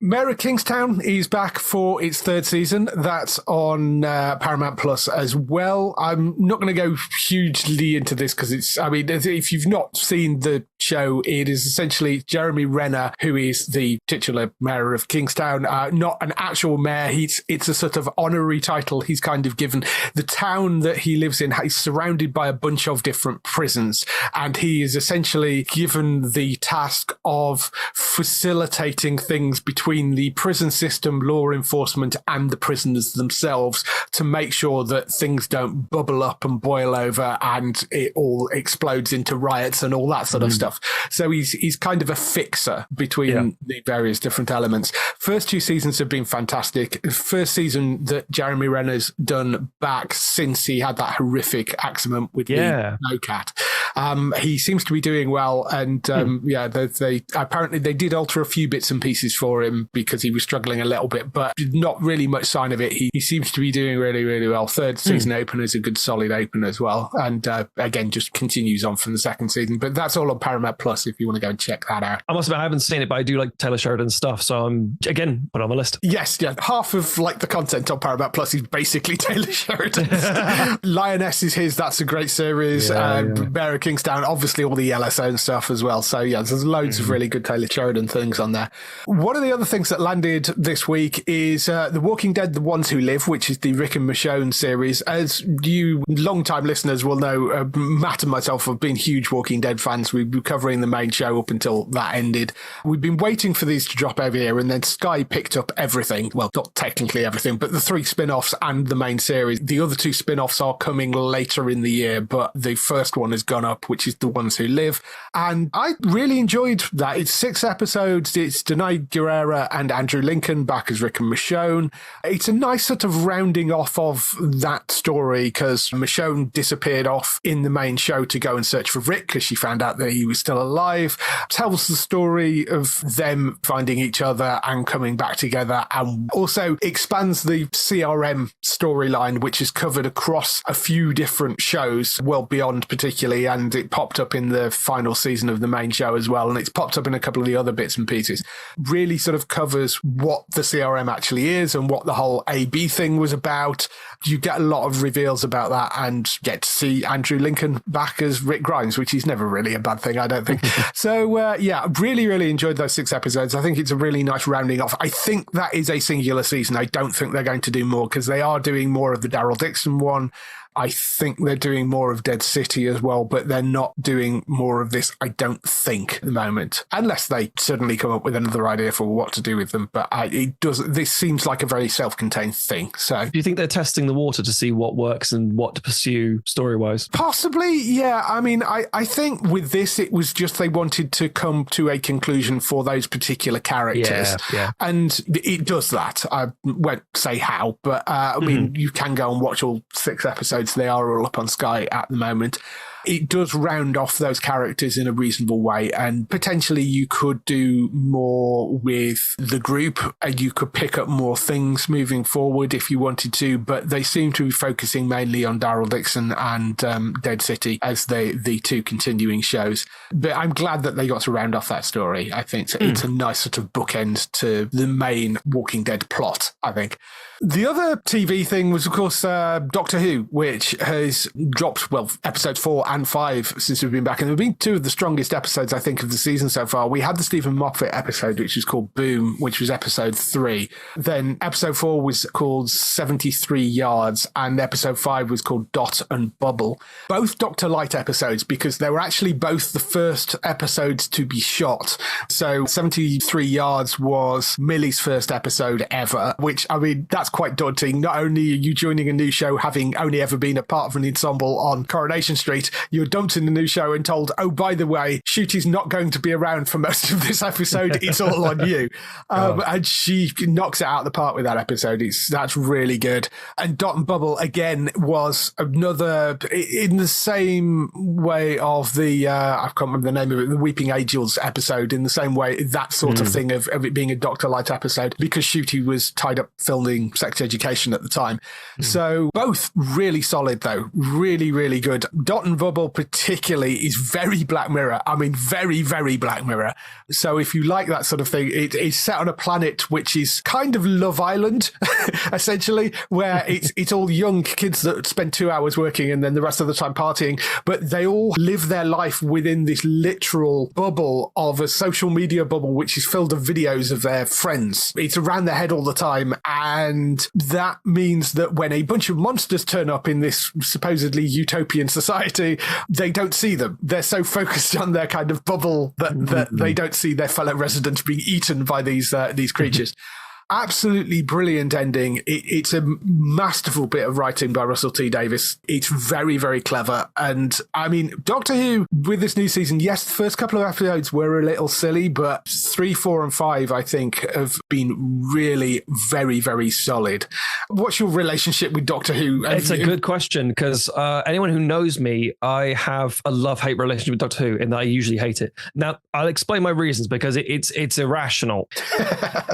Mayor of Kingstown is back for its third season. That's on Paramount Plus as well. I'm not going to go hugely into this because if you've not seen the show, it is essentially Jeremy Renner, who is the titular mayor of Kingstown, not an actual mayor. It's a sort of honorary title he's kind of given. The town that he lives in is surrounded by a bunch of different prisons, and he is essentially given the task of facilitating things between the prison system, law enforcement, and the prisoners themselves to make sure that things don't bubble up and boil over and it all explodes into riots and all that sort of stuff. So he's kind of a fixer between the various different elements. First 2 seasons have been fantastic. First season that Jeremy Renner's done back since he had that horrific accident with the snowcat. He seems to be doing well, and they apparently they did alter a few bits and pieces for him because he was struggling a little bit, but not really much sign of it. He seems to be doing really, really well. Third season opener is a good solid opener as well, and again just continues on from the second season. But that's all on Paramount Paramount Plus if you want to go and check that out. I must admit, I haven't seen it, but I do like Taylor Sheridan's stuff. So I'm, again, put on the list. Yes, yeah. Half of like the content on Paramount Plus is basically Taylor Sheridan's. Lioness is his. That's a great series. Bear of Kingstown, obviously all the Yellowstone stuff as well. So yeah, there's loads of really good Taylor Sheridan things on there. One of the other things that landed this week is The Walking Dead, The Ones Who Live, which is the Rick and Michonne series. As you long-time listeners will know, Matt and myself have been huge Walking Dead fans. We've been covering the main show up until that ended. We've been waiting for these to drop over here, and then Sky picked up everything. Well, not technically everything, but the 3 spin-offs and the main series. The other 2 spin-offs are coming later in the year, but the first one has gone up, which is The Ones Who Live. And I really enjoyed that. It's 6 episodes. It's Denai Guerrera and Andrew Lincoln back as Rick and Michonne. It's a nice sort of rounding off of that story, because Michonne disappeared off in the main show to go and search for Rick because she found out that he was still alive. Tells the story of them finding each other and coming back together, and also expands the CRM storyline, which is covered across a few different shows, World Beyond particularly, and it popped up in the final season of the main show as well, and it's popped up in a couple of the other bits and pieces. Really sort of covers what the CRM actually is and what the whole AB thing was about. You get a lot of reveals about that and get to see Andrew Lincoln back as Rick Grimes, which is never really a bad thing, I don't think. So, yeah, really, really enjoyed those 6 episodes. I think it's a really nice rounding off. I think that is a singular season. I don't think they're going to do more, because they are doing more of the Daryl Dixon one. I think they're doing more of Dead City as well, but they're not doing more of this, I don't think, at the moment, unless they suddenly come up with another idea for what to do with them. But this seems like a very self-contained thing. So, do you think they're testing the water to see what works and what to pursue story-wise? Possibly, yeah. I mean, I think with this, it was just they wanted to come to a conclusion for those particular characters. Yeah. And it does that. I won't say how, but I mean, you can go and watch all 6 episodes. They are all up on Sky at the moment. It does round off those characters in a reasonable way, and potentially you could do more with the group and you could pick up more things moving forward if you wanted to, but they seem to be focusing mainly on Daryl Dixon and Dead City as the 2 continuing shows. But I'm glad that they got to round off that story. I think it's a nice sort of bookend to the main Walking Dead plot, I think. The other TV thing was, of course, Doctor Who, which has dropped, well, episodes 4 and 5 since we've been back. And they've been 2 of the strongest episodes, I think, of the season so far. We had the Stephen Moffat episode, which was called Boom, which was episode 3. Then episode 4 was called 73 Yards, and episode 5 was called Dot and Bubble. Both Dr. Light episodes, because they were actually both the first episodes to be shot. So 73 Yards was Millie's first episode ever, which, I mean, that's quite daunting. Not only are you joining a new show having only ever been a part of an ensemble on Coronation Street, you're dumped in the new show and told, oh, by the way, Shooty's not going to be around for most of this episode. It's all on you. And she knocks it out of the park with that episode. That's really good. And Dot and Bubble, again, was another, in the same way of the, I can't remember the name of it, the Weeping Angels episode, in the same way, that sort of thing of it being a Dr. Light episode, because Shooty was tied up filming Sex Education at the time. So both really solid, though. Really, really good. Dot and Bubble particularly is very Black Mirror. I mean, very, very Black Mirror. So if you like that sort of thing, it is set on a planet which is kind of Love Island, essentially, where it's all young kids that spend 2 hours working and then the rest of the time partying, but they all live their life within this literal bubble of a social media bubble, which is filled with videos of their friends. It's around their head all the time, and that means that when a bunch of monsters turn up in this supposedly utopian society, they don't see them. They're so focused on their kind of bubble that they don't see their fellow residents being eaten by these creatures. Absolutely brilliant ending. It's a masterful bit of writing by Russell T Davies. It's very, very clever. And I mean, Doctor Who with this new season, yes, the first couple of episodes were a little silly, but 3, 4 and 5, I think, have been really very, very solid. What's your relationship with Doctor Who? It's a good question, because anyone who knows me, I have a love-hate relationship with Doctor Who, and I usually hate it. Now, I'll explain my reasons, because it's irrational.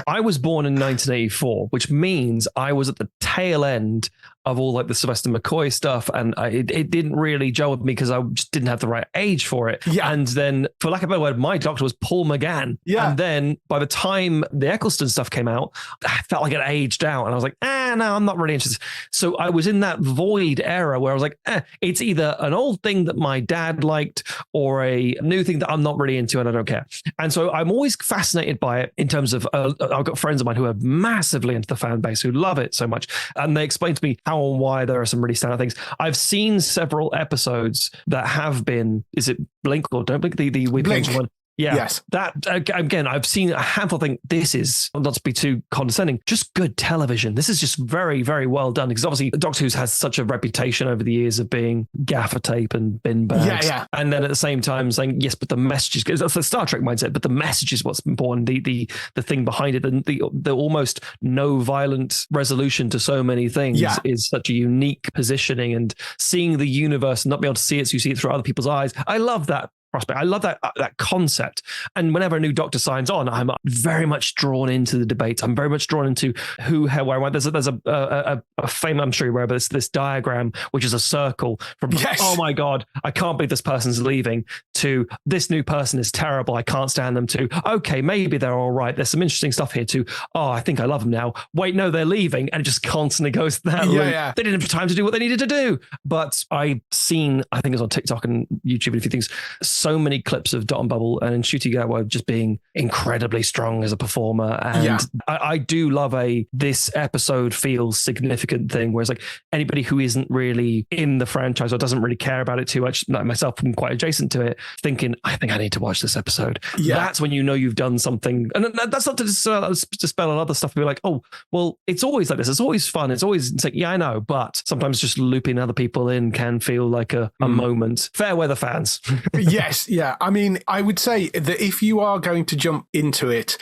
I was born in 1984, which means I was at the tail end of all like the Sylvester McCoy stuff, and it didn't really gel with me because I just didn't have the right age for it. Yeah. And then, for lack of a better word, my doctor was Paul McGann. Yeah. And then by the time the Eccleston stuff came out, I felt like it aged out, and I was like, no, I'm not really interested. So I was in that void era where I was like, it's either an old thing that my dad liked or a new thing that I'm not really into and I don't care. And so I'm always fascinated by it in terms of, I've got friends of mine who are massively into the fan base, who love it so much. And they explain to me how and why there are some really standout things. I've seen several episodes that have been, is it Blink or Don't Blink? The Blink one. Yeah, yes. That again, I've seen a handful of things. This is, not to be too condescending, just good television. This is just very, very well done, because obviously Doctor Who's has such a reputation over the years of being gaffer tape and bin bags. Yeah. And then at the same time saying, yes, but the messages, that's the Star Trek mindset, but the message is what's important. The thing behind it, and the almost no violent resolution to so many things is such a unique positioning, and seeing the universe and not be able to see it, so you see it through other people's eyes. I love that prospect. I love that concept. And whenever a new Doctor signs on, I'm very much drawn into the debates. I'm very much drawn into who, how, where, why. There's a famous, I'm sure you're aware, but it's this diagram, which is a circle from, oh my God, I can't believe this person's leaving, to this new person is terrible, I can't stand them, to, okay, maybe they're all right, there's some interesting stuff here, to, oh, I think I love them now. Wait, no, they're leaving. And it just constantly goes that loop. Yeah. They didn't have time to do what they needed to do. But I've seen, I think it's on TikTok and YouTube and a few things, so many clips of Dot and Bubble and Ncuti Gatwa just being incredibly strong as a performer. And I do love this episode feels significant thing, whereas like anybody who isn't really in the franchise or doesn't really care about it too much, like myself, I'm quite adjacent to it, thinking, I think I need to watch this episode. That's when you know you've done something. And that's not to dispel on other stuff and be like, oh, well, it's always like this. It's always fun. It's like, yeah, I know. But sometimes just looping other people in can feel like a moment. Fair weather fans. Yes. Yeah. I mean, I would say that if you are going to jump into it,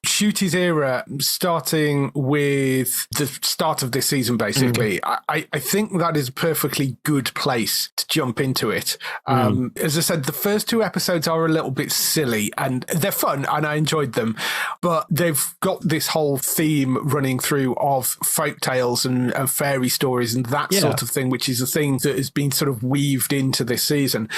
Ncuti's era, starting with the start of this season, basically, I think that is a perfectly good place to jump into it. As I said, the first two episodes are a little bit silly and they're fun and I enjoyed them, but they've got this whole theme running through of folk tales and fairy stories and that sort of thing, which is a thing that has been sort of weaved into this season.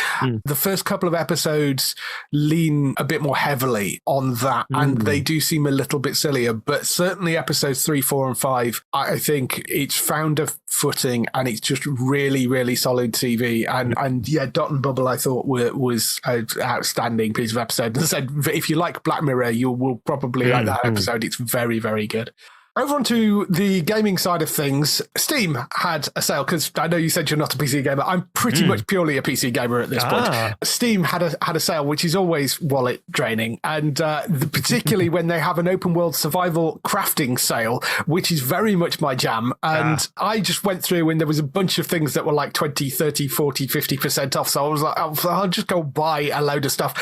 The first couple of episodes lean a bit more heavily on that, and they do seem a little bit sillier, but certainly episodes 3, 4 and 5, I think it's found a footing and it's just really, really solid TV. And yeah, Dot and Bubble I thought was an outstanding piece of episode. As I said, if you like Black Mirror, you will probably like that episode. It's very, very good. Over onto the gaming side of things, Steam had a sale, because I know you said you're not a PC gamer. I'm pretty much purely a PC gamer at this point. Steam had a sale, which is always wallet draining, and particularly when they have an open world survival crafting sale, which is very much my jam. And I just went through and there was a bunch of things that were like 20, 30, 40, 50% off. So I was like, I'll just go buy a load of stuff.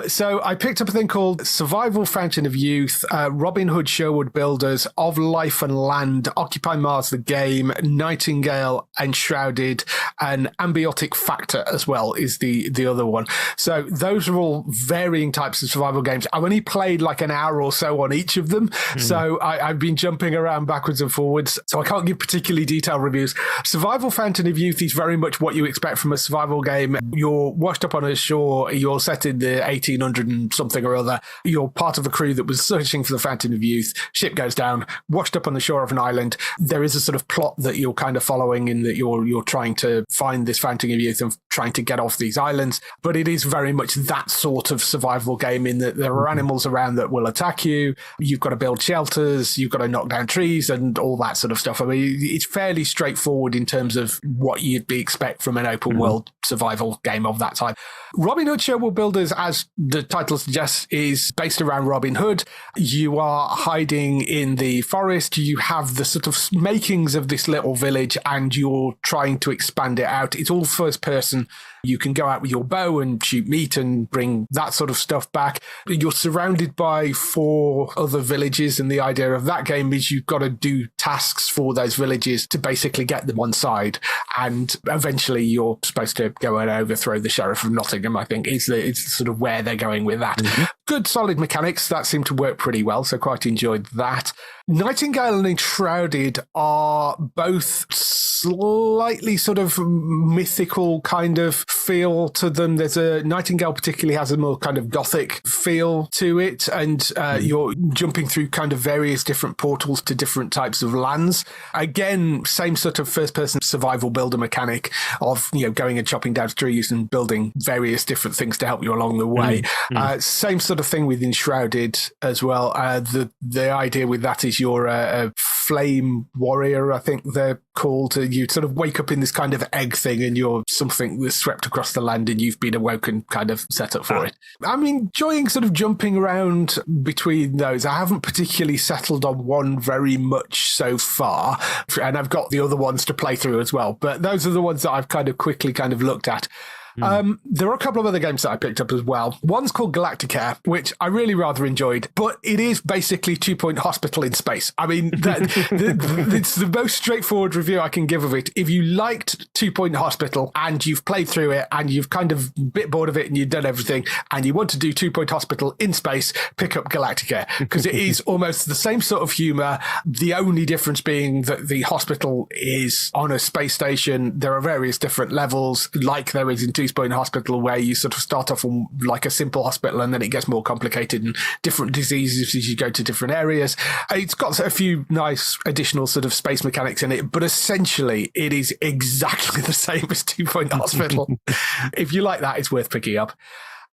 So I picked up a thing called Survival Fountain of Youth, Robin Hood Sherwood Builders, Of Life and Land, Occupy Mars the Game, Nightingale, Enshrouded, and Ambiotic Factor as well is the other one. So those are all varying types of survival games. I've only played like an hour or so on each of them, so I've been jumping around backwards and forwards, so I can't give particularly detailed reviews. Survival Fountain of Youth is very much what you expect from a survival game. You're washed up on a shore, you're set in the 1800 and something or other, you're part of a crew that was searching for the Fountain of Youth, ship goes down, washed up on the shore of an island. There is a sort of plot that you're kind of following in that you're trying to find this Fountain of Youth and trying to get off these islands. But it is very much that sort of survival game in that there are animals around that will attack you. You've got to build shelters. You've got to knock down trees and all that sort of stuff. I mean, it's fairly straightforward in terms of what you'd expect from an open world survival game of that type. Robin Hood Sherwood Builders, as the title suggests, is based around Robin Hood. You are hiding in the forest. You have the sort of makings of this little village and you're trying to expand it out. It's all first person. You can go out with your bow and shoot meat and bring that sort of stuff back. You're surrounded by 4 other villages, and the idea of that game is you've got to do tasks for those villages to basically get them on side, and eventually you're supposed to go and overthrow the Sheriff of Nottingham, I think is sort of where they're going with that. Mm-hmm. Good solid mechanics that seem to work pretty well, so quite enjoyed that. Nightingale and Enshrouded are both slightly sort of mythical kind of feel to them. There's a Nightingale particularly has a more kind of gothic feel to it, and you're jumping through kind of various different portals to different types of lands. Again, same sort of first-person survival builder mechanic of, you know, going and chopping down trees and building various different things to help you along the way. Same sort of thing with Enshrouded as well. The idea with that is you're a flame warrior, I think they're called. You sort of wake up in this kind of egg thing and you're something that's swept across the land and you've been awoken, kind of set up for it. I'm enjoying sort of jumping around between those. I haven't particularly settled on one very much so far, and I've got the other ones to play through as well, but those are the ones that I've kind of quickly kind of looked at. There are a couple of other games that I picked up as well. One's called Galacticare, which I really rather enjoyed, but it is basically 2 Point Hospital in space. I mean, it's the most straightforward review I can give of it. If you liked 2 Point Hospital and you've played through it and you've kind of a bit bored of it and you've done everything and you want to do 2 Point Hospital in space, pick up Galacticare, because it is almost the same sort of humor. The only difference being that the hospital is on a space station. There are various different levels, like there is in 2 Point Hospital, where you sort of start off on like a simple hospital and then it gets more complicated and different diseases as you go to different areas. It's got a few nice additional sort of space mechanics in it, but essentially it is exactly the same as 2 Point Hospital. If you like that, it's worth picking up.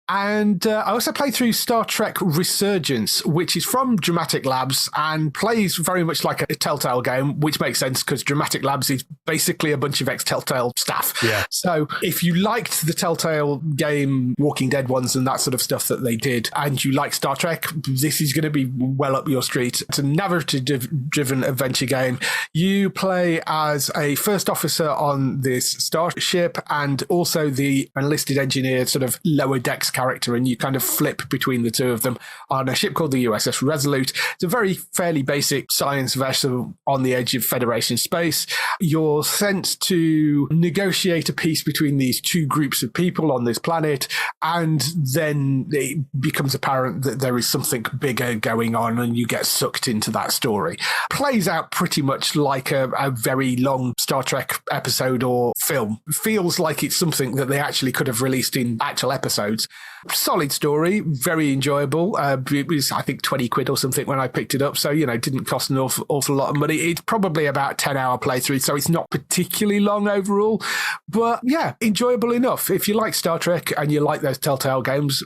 And I also played through Star Trek Resurgence, which is from Dramatic Labs and plays very much like a Telltale game, which makes sense because Dramatic Labs is basically a bunch of ex-Telltale staff. Yeah. So if you liked the Telltale game, Walking Dead ones and that sort of stuff that they did, and you like Star Trek, this is going to be well up your street. It's a narrative-driven adventure game. You play as a first officer on this starship and also the enlisted engineer, sort of lower decks character, and you kind of flip between the two of them on a ship called the USS Resolute. It's a very fairly basic science vessel on the edge of Federation space. You're sent to negotiate a peace between these two groups of people on this planet, and then it becomes apparent that there is something bigger going on and you get sucked into that story. Plays out pretty much like a very long Star Trek episode or film. Feels like it's something that they actually could have released in actual episodes. Solid story, very enjoyable. It was, I think, 20 quid or something when I picked it up, so, you know, it didn't cost an awful lot of money. It's probably about a 10-hour playthrough, so it's not particularly long overall, but yeah, enjoyable enough. If you like Star Trek and you like those Telltale games,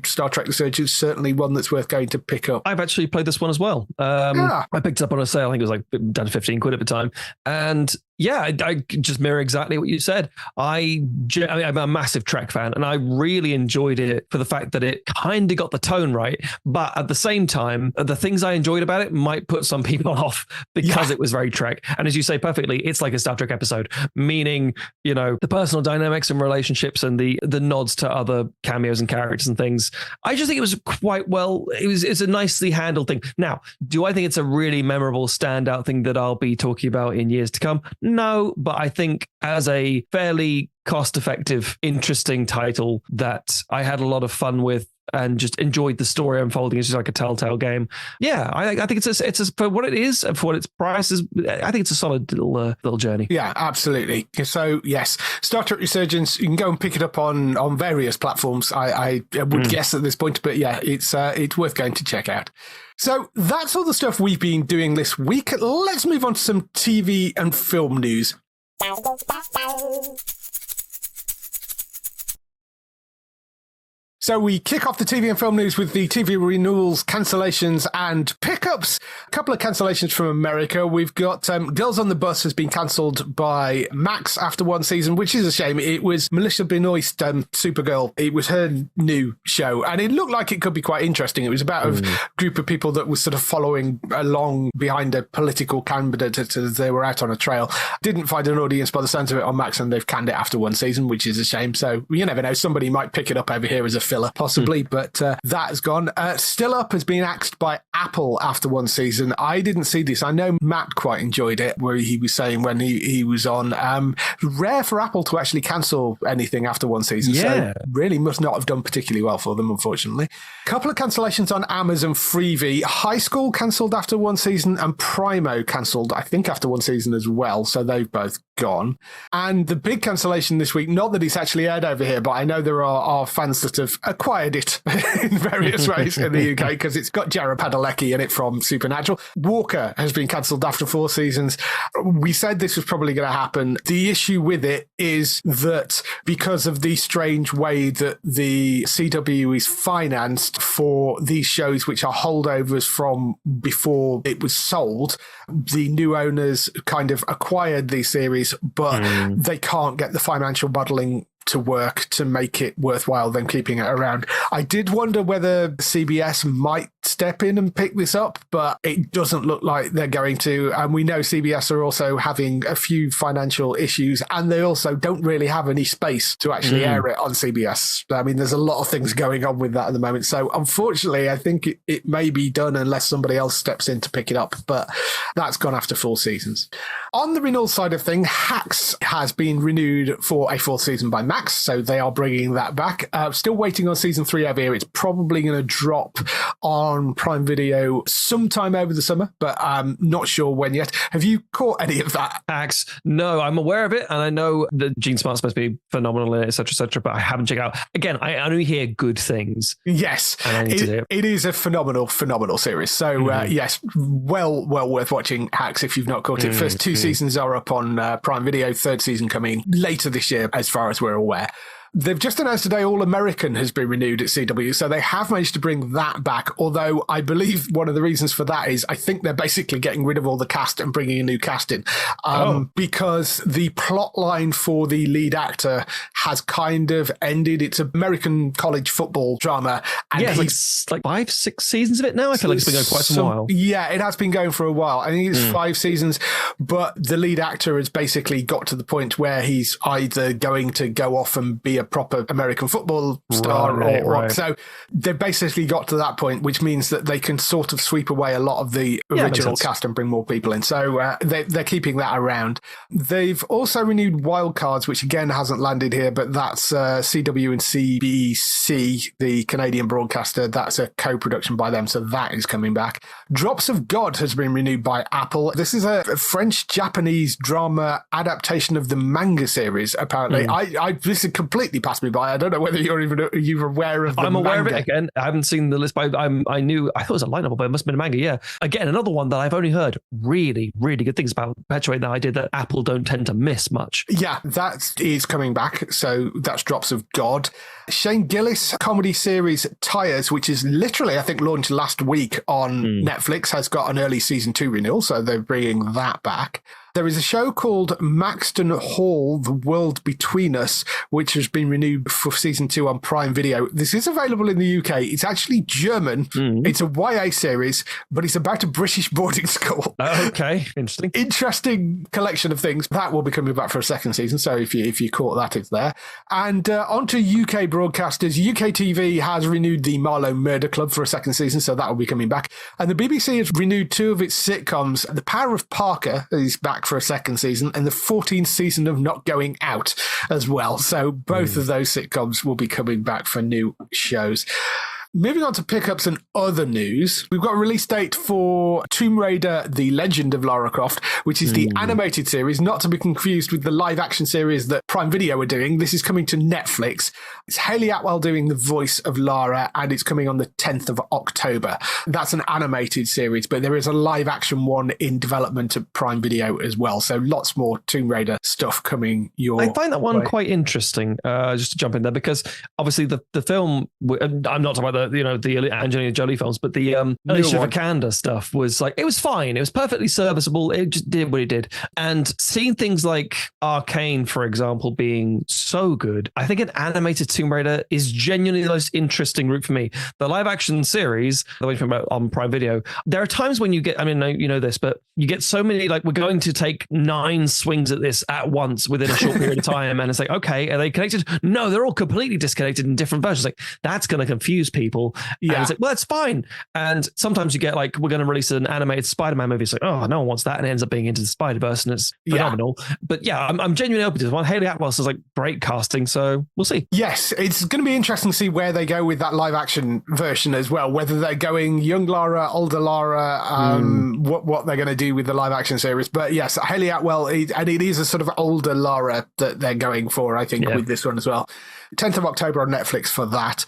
Star Trek Resurgence is certainly one that's worth going to pick up. I've actually played this one as well. I picked it up on a sale. I think it was like down to 15 quid at the time, and yeah, I just mirror exactly what you said. I'm a massive Trek fan, and I really enjoyed it for the fact that it kind of got the tone right. But at the same time, the things I enjoyed about it might put some people off because it was very Trek. And as you say perfectly, it's like a Star Trek episode, meaning, you know, the personal dynamics and relationships and the nods to other cameos and characters and things. I just think it was quite well. It's a nicely handled thing. Now, do I think it's a really memorable standout thing that I'll be talking about in years to come? No, but I think as a fairly cost-effective, interesting title that I had a lot of fun with and just enjoyed the story unfolding. It's just like a Telltale game. Yeah, I think it's for what it is and for what its price is. I think it's a solid little journey. Yeah, absolutely. So yes, Star Trek Resurgence, you can go and pick it up on various platforms. I would guess at this point, but yeah, it's worth going to check out. So that's all the stuff we've been doing this week. Let's move on to some TV and film news. So we kick off the TV and film news with the TV renewals, cancellations and pickups. A couple of cancellations from America. We've got Girls on the Bus has been cancelled by Max after one season, which is a shame. It was Melissa Benoist, Supergirl. It was her new show, and it looked like it could be quite interesting. It was about a group of people that was sort of following along behind a political candidate as they were out on a trail. Didn't find an audience by the sounds of it on Max, and they've canned it after one season, which is a shame. So you never know. Somebody might pick it up over here as a filler, possibly, but that has gone. Still Up has been axed by Apple after one season. I didn't see this. I know Matt quite enjoyed it, where he was saying when he was on. Rare for Apple to actually cancel anything after one season. Yeah. So really must not have done particularly well for them, unfortunately. A couple of cancellations on Amazon Freevee. High School cancelled after one season, and Primo cancelled, I think, after one season as well. So they've both gone. And the big cancellation this week, not that it's actually aired over here, but I know there are fans that have acquired it in various ways in the UK because it's got Jared Padalecki in it from Supernatural. Walker has been cancelled after 4 seasons. We said this was probably going to happen. The issue with it is that because of the strange way that the CW is financed for these shows, which are holdovers from before it was sold, the new owners kind of acquired these series, but they can't get the financial modelling to work to make it worthwhile them keeping it around. I did wonder whether CBS might step in and pick this up, but it doesn't look like they're going to. And we know CBS are also having a few financial issues, and they also don't really have any space to actually air it on CBS. I mean, there's a lot of things going on with that at the moment. So unfortunately, I think it may be done unless somebody else steps in to pick it up, but that's gone after 4 seasons. On the renewal side of things, Hacks has been renewed for a 4th season by Max, so they are bringing that back. Still waiting on season 3 over here. It's probably going to drop on Prime Video sometime over the summer, but I'm not sure when yet. Have you caught any of that? Hacks? No, I'm aware of it, and I know that Gene Smart's supposed to be phenomenal in it, etc., but I haven't checked out. Again, I only hear good things. Yes, it is a phenomenal series. So yes, well worth watching Hacks if you've not caught it. First 2 seasons are up on Prime Video, 3rd season coming later this year, as far as we're aware. They've just announced today All American has been renewed at CW, so they have managed to bring that back, although I believe one of the reasons for that is I think they're basically getting rid of all the cast and bringing a new cast in, because the plot line for the lead actor has kind of ended. It's an American college football drama. And it's like 5-6 seasons of it now. I feel like it's been going quite a while. Yeah, it has been going for a while. I think it's 5 seasons, but the lead actor has basically got to the point where he's either going to go off and be a proper American football star or so they've basically got to that point, which means that they can sort of sweep away a lot of the original cast and bring more people in. So they're keeping that around. They've also renewed Wildcards, which again hasn't landed here, but that's CW and CBC, the Canadian broadcaster. That's a co-production by them, so that is coming back. Drops of God has been renewed by Apple. This is a French-Japanese drama adaptation of the manga series, apparently. This is completely passed me by. I don't know whether you're aware of the I'm aware manga. of it again. I haven't seen the list, but I thought it was a line-up, but it must have been a manga, yeah. Again, another one that I've only heard really, really good things about, perpetuating the idea that Apple don't tend to miss much. Yeah, that is coming back. So that's Drops of God. Shane Gillis comedy series Tires, which is literally, I think, launched last week on Netflix, has got an early season 2 renewal, so they're bringing that back. There is a show called Maxton Hall, The World Between Us, which has been renewed for season 2 on Prime Video. This is available in the UK. It's actually German. It's a YA series, but it's about a British boarding school. Okay, interesting. Interesting collection of things. That will be coming back for a 2nd season, so if you caught that, it's there. And onto UK broadcasters. UK TV has renewed the Marlowe Murder Club for a 2nd season, so that will be coming back. And the BBC has renewed 2 of its sitcoms. The Power of Parker is back for a 2nd season, and the 14th season of Not Going Out as well. So both of those sitcoms will be coming back for new shows. moving on to pickups and other news, we've got a release date for Tomb Raider: The Legend of Lara Croft, which is the animated series, not to be confused with the live-action series that Prime Video are doing. This is coming to Netflix. It's Hayley Atwell doing the voice of Lara, and it's coming on the 10th of October. That's an animated series, but there is a live-action one in development at Prime Video as well. So lots more Tomb Raider stuff coming your way. I find that one quite interesting, just to jump in there, because obviously the film, I'm not talking about the Angelina Jolie films, but the Alicia Vikander stuff was like, it was fine. It was perfectly serviceable. It just did what it did. And seeing things like Arcane, for example, being so good, I think an animated Tomb Raider is genuinely the most interesting route for me. The live action series, the way you think about on Prime Video, there are times when you get, I mean, you know this, but you get so many, like, we're going to take 9 swings at this at once within a short period of time. And it's like, okay, are they connected? No, they're all completely disconnected in different versions. Like, that's going to confuse people. Yeah. And it's like, well, it's fine. And sometimes you get like, we're going to release an animated Spider-Man movie. It's like, oh, no one wants that. And it ends up being Into the Spider-Verse, and it's phenomenal. Yeah. But yeah, I'm genuinely open to this one. Hayley Atwell is like great casting. So we'll see. Yes, it's going to be interesting to see where they go with that live action version as well. Whether they're going young Lara, older Lara, what they're going to do with the live action series. But yes, Hayley Atwell, and it is a sort of older Lara that they're going for, I think, with this one as well. 10th of October on Netflix for that.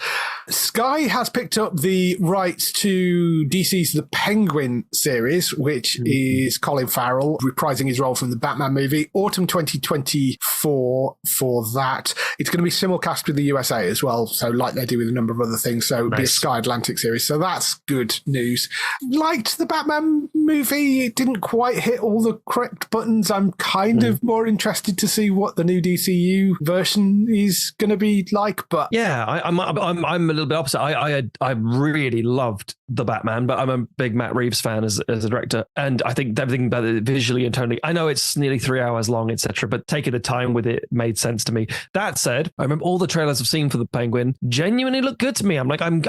Sky has picked up the rights to DC's The Penguin series, which is Colin Farrell reprising his role from the Batman movie. Autumn 2024 for that. It's going to be simulcast with the USA as well, so like they do with a number of other things. So it'll be a Sky Atlantic series. So that's good news. Liked the Batman movie. It didn't quite hit all the correct buttons. I'm kind of more interested to see what the new DCU version is going to be like. But yeah, I'm a little bit opposite. I really loved the Batman, but I'm a big Matt Reeves fan as a director, and I think everything about it visually and tonally, I know it's nearly 3 hours long, etc., but taking the time with it made sense to me. That said, I remember all the trailers I've seen for the Penguin genuinely look good to me. I'm like, I'm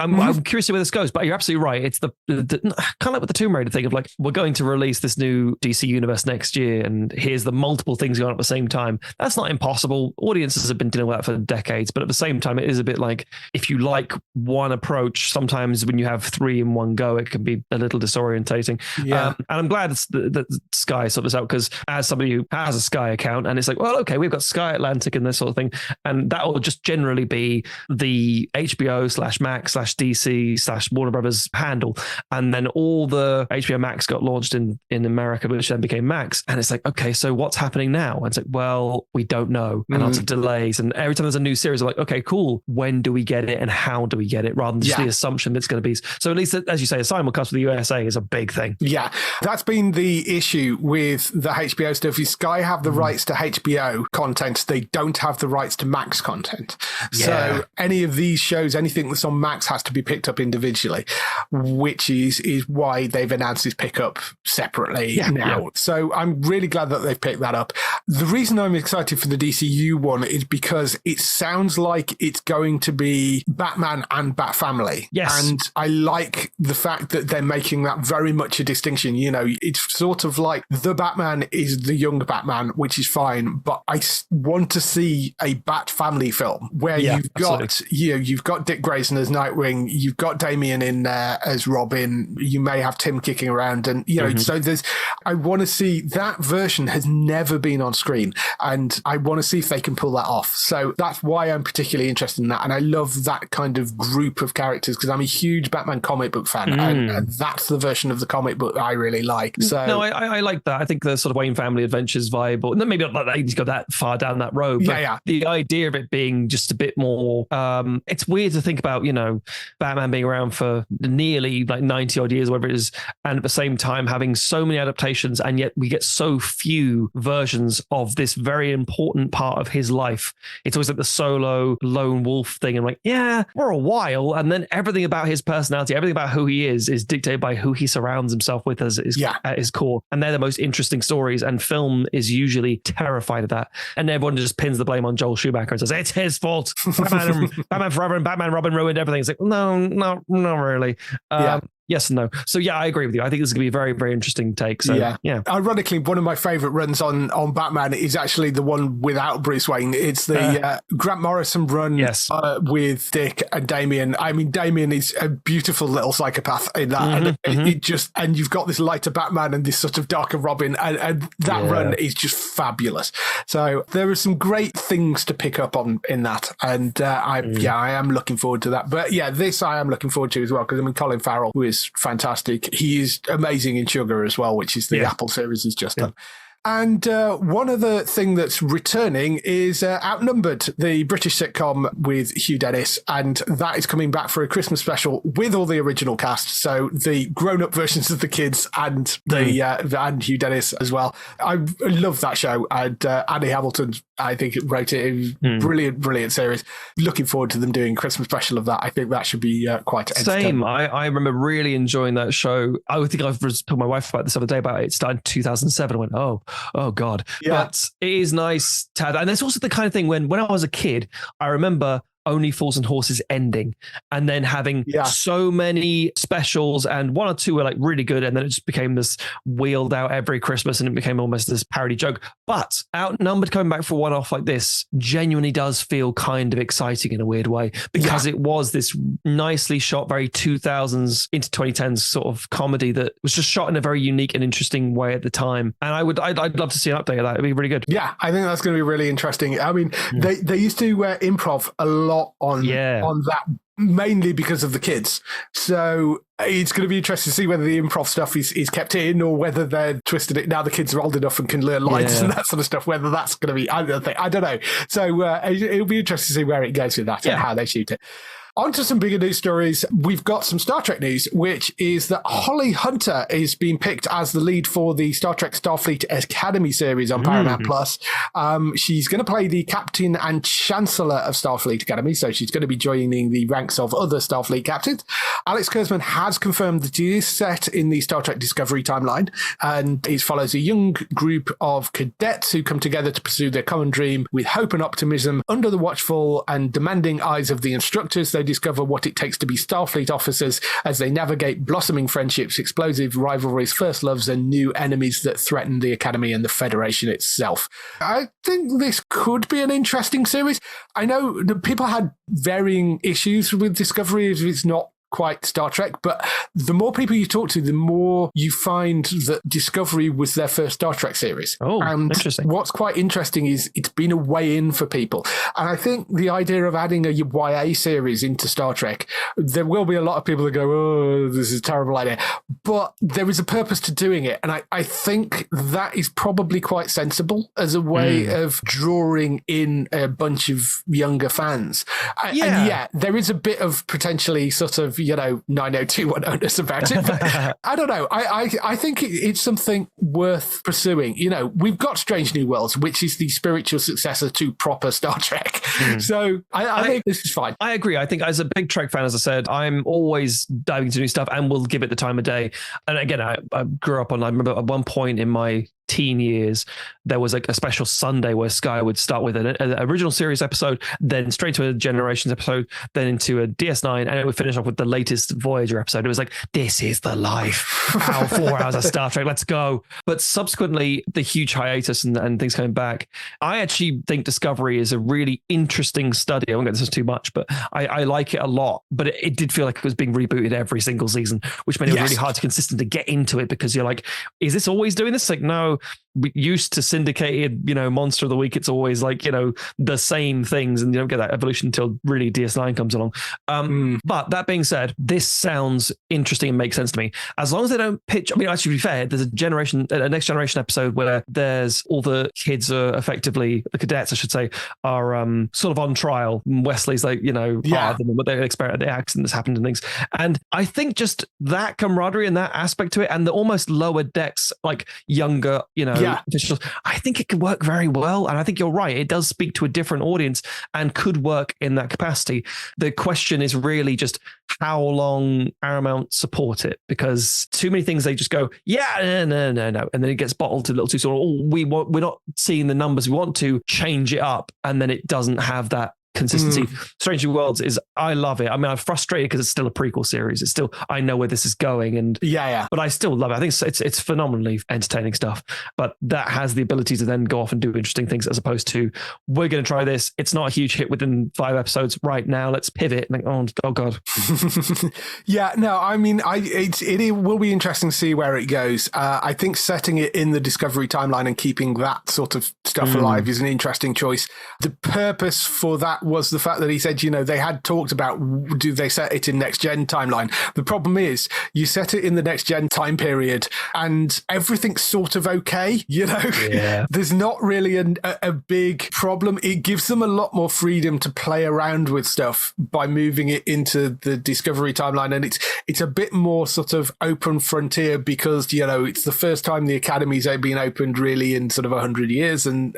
curious to where this goes, but you're absolutely right. It's the kind of like with the Tomb Raider thing of like, we're going to release this new DC universe next year, and here's the multiple things going on at the same time. That's not impossible. Audiences have been dealing with that for decades, but at the same time, it is a bit like, if you like one approach, sometimes when you have 3 in one go, it can be a little disorientating. And I'm glad that Sky sorted this out, because as somebody who has a Sky account, and it's like, well, okay, we've got Sky Atlantic and this sort of thing, and that will just generally be the HBO/Max/DC/Warner Brothers handle, and then all the HBO Max got launched in America, which then became Max, and it's like, okay, so what's happening now? And it's like, well, we don't know, and lots of delays, and every time there's a new series, I'm like, okay, cool, when do we get it and how do we get it, rather than just the assumption that it's going to be. So at least, as you say, a simulcast with the USA is a big thing. Yeah, that's been the issue with the HBO stuff. Is Sky have the rights to HBO content, they don't have the rights to Max content. So any of these shows, anything that's on Max has to be picked up individually, which is why they've announced this pickup separately now. So I'm really glad that they've picked that up. The reason I'm excited for the DCU one is because it sounds like it's going to be Batman and Bat Family. Yes. And I like the fact that they're making that very much a distinction. You know, it's sort of like the Batman is the young Batman, which is fine, but I want to see a Bat Family film where you've got Dick Grayson as Nightwing, you've got Damian in there as Robin, you may have Tim kicking around, and so I want to see that version. Has never been on screen, and I want to see if they can pull that off. So that's why I'm particularly interested in that, and I love that kind of group of characters, because I'm a huge Batman comic book fan, and that's the version of the comic book I really like. So no, I like that. I think the sort of Wayne Family Adventures vibe, or maybe not that he's got that far down that road, but the idea of it being just a bit more, it's weird to think about, Batman being around for nearly like 90 odd years, whatever it is, and at the same time having so many adaptations, and yet we get so few versions of this very important part of his life. It's always like the solo lone wolf thing, and like, for a while, and then everything about his personality, everything about who he is dictated by who he surrounds himself with at his core, and they're the most interesting stories, and film is usually terrified of that, and everyone just pins the blame on Joel Schumacher and says it's his fault. Batman Forever and Batman Robin ruined everything. It's like, no, not really. yes and no. So yeah, I agree with you. I think this is going to be a very, very interesting take. So yeah. Ironically, one of my favorite runs on Batman is actually the one without Bruce Wayne. It's the Grant Morrison run with Dick and Damian. I mean, Damian is a beautiful little psychopath in that. And you've got this lighter Batman and this sort of darker Robin, and that run is just fabulous. So there are some great things to pick up on in that. And I am looking forward to that. But yeah, this I am looking forward to as well, because I mean, Colin Farrell, who is fantastic. He is amazing in Sugar as well, which is the Apple series he's just done. And one other thing that's returning is Outnumbered, the British sitcom with Hugh Dennis, and that is coming back for a Christmas special with all the original cast, so the grown-up versions of the kids and and Hugh Dennis as well. I love that show, and Annie Hamilton, I think, wrote it. It was brilliant series. Looking forward to them doing a Christmas special of that. I think that should be quite entertaining. Same. I remember really enjoying that show. I would think I was talking to my wife about this the other day about it. It started in 2007. I went, oh God. Yeah. But it is nice to have, and there's also the kind of thing when I was a kid, I remember Only Fools and Horses ending and then having so many specials, and one or two were like really good, and then it just became this wheeled out every Christmas and it became almost this parody joke. But Outnumbered coming back for one off like this genuinely does feel kind of exciting in a weird way, because it was this nicely shot, very 2000s into 2010s sort of comedy that was just shot in a very unique and interesting way at the time. And I'd love to see an update of that. It'd be really good. Yeah, I think that's going to be really interesting. I mean, they used to improv a lot on that, mainly because of the kids. So it's going to be interesting to see whether the improv stuff is kept in, or whether they're twisted it now the kids are old enough and can learn lines and that sort of stuff, whether that's going to be, I don't know. So it'll be interesting to see where it goes with that and how they shoot it. On to some bigger news stories. We've got some Star Trek news, which is that Holly Hunter is being picked as the lead for the Star Trek Starfleet Academy series on Paramount Plus. She's going to play the captain and chancellor of Starfleet Academy, so she's going to be joining the ranks of other Starfleet captains. Alex Kurtzman has confirmed that it is set in the Star Trek Discovery timeline, and it follows a young group of cadets who come together to pursue their common dream with hope and optimism under the watchful and demanding eyes of the instructors. They discover what it takes to be Starfleet officers as they navigate blossoming friendships, explosive rivalries, first loves, and new enemies that threaten the Academy and the Federation itself. I think this could be an interesting series. I know that people had varying issues with Discovery if it's not quite Star Trek, but the more people you talk to, the more you find that Discovery was their first Star Trek series. Oh, and interesting. What's quite interesting is it's been a way in for people. And I think the idea of adding a YA series into Star Trek, there will be a lot of people that go, oh, this is a terrible idea. But there is a purpose to doing it. And I think that is probably quite sensible as a way of drawing in a bunch of younger fans. And there is a bit of potentially sort of 90210 about it, but I don't know. I think it's something worth pursuing. We've got Strange New Worlds, which is the spiritual successor to proper Star Trek. So I think this is fine. I agree. I think as a big Trek fan, as I said, I'm always diving into new stuff and will give it the time of day. And again, I grew up on, I remember at one point in my teen years, there was like a special Sunday where Sky would start with an original series episode, then straight to a Generations episode, then into a DS9, and it would finish off with the latest Voyager episode. It was like, this is the life. 4 hours of Star Trek, let's go. But subsequently, the huge hiatus and things coming back, I actually think Discovery is a really interesting study. I won't get into this too much, but I like it a lot. But it did feel like it was being rebooted every single season, which made it really hard to consistently get into it, because you're like, is this always doing this? Like, no, we used to syndicated, Monster of the Week. It's always like, the same things, and you don't get that evolution until really DS9 comes along. But that being said, this sounds interesting and makes sense to me. As long as they don't pitch, actually, to be fair, there's a Next Generation episode where there's all the kids are effectively, the cadets, I should say, are sort of on trial. Wesley's like, part of them, but they experiment the accident that's happened and things. And I think just that camaraderie and that aspect to it, and the almost lower decks, like younger, officials, I think it could work very well. And I think you're right. It does speak to a different audience and could work in that capacity. The question is really just how long Paramount support it, because too many things they just go, no. And then it gets bottled a little too soon. We're not seeing the numbers we want to, change it up. And then it doesn't have that consistency. Strange New Worlds is, I love it. I mean, I'm frustrated because it's still a prequel series. It's still, I know where this is going, and but I still love it. I think it's phenomenally entertaining stuff, but that has the ability to then go off and do interesting things, as opposed to, we're going to try this. It's not a huge hit within 5 episodes right now. Let's pivot. And oh God. Yeah, no, I mean, it will be interesting to see where it goes. I think setting it in the Discovery timeline and keeping that sort of stuff alive is an interesting choice. The purpose for that was the fact that he said, they had talked about, do they set it in next gen timeline? The problem is you set it in the next gen time period and everything's sort of okay, There's not really a big problem. It gives them a lot more freedom to play around with stuff by moving it into the Discovery timeline, and it's a bit more sort of open frontier because it's the first time the Academy's been opened really in sort of 100 years, and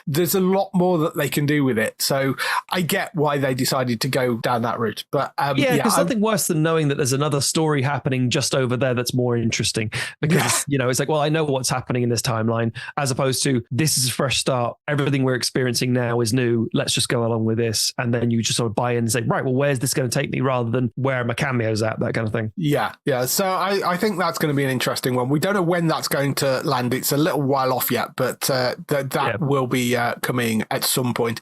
there's a lot more that they can do with it. So I get why they decided to go down that route, but there's nothing worse than knowing that there's another story happening just over there that's more interesting, because it's like, well, I know what's happening in this timeline, as opposed to, this is a fresh start, everything we're experiencing now is new, let's just go along with this, and then you just sort of buy in and say, right, well, where's this going to take me, rather than where are my cameos at, that kind of thing. Yeah So I think that's going to be an interesting one. We don't know when that's going to land. It's a little while off yet, but that will be coming at some point.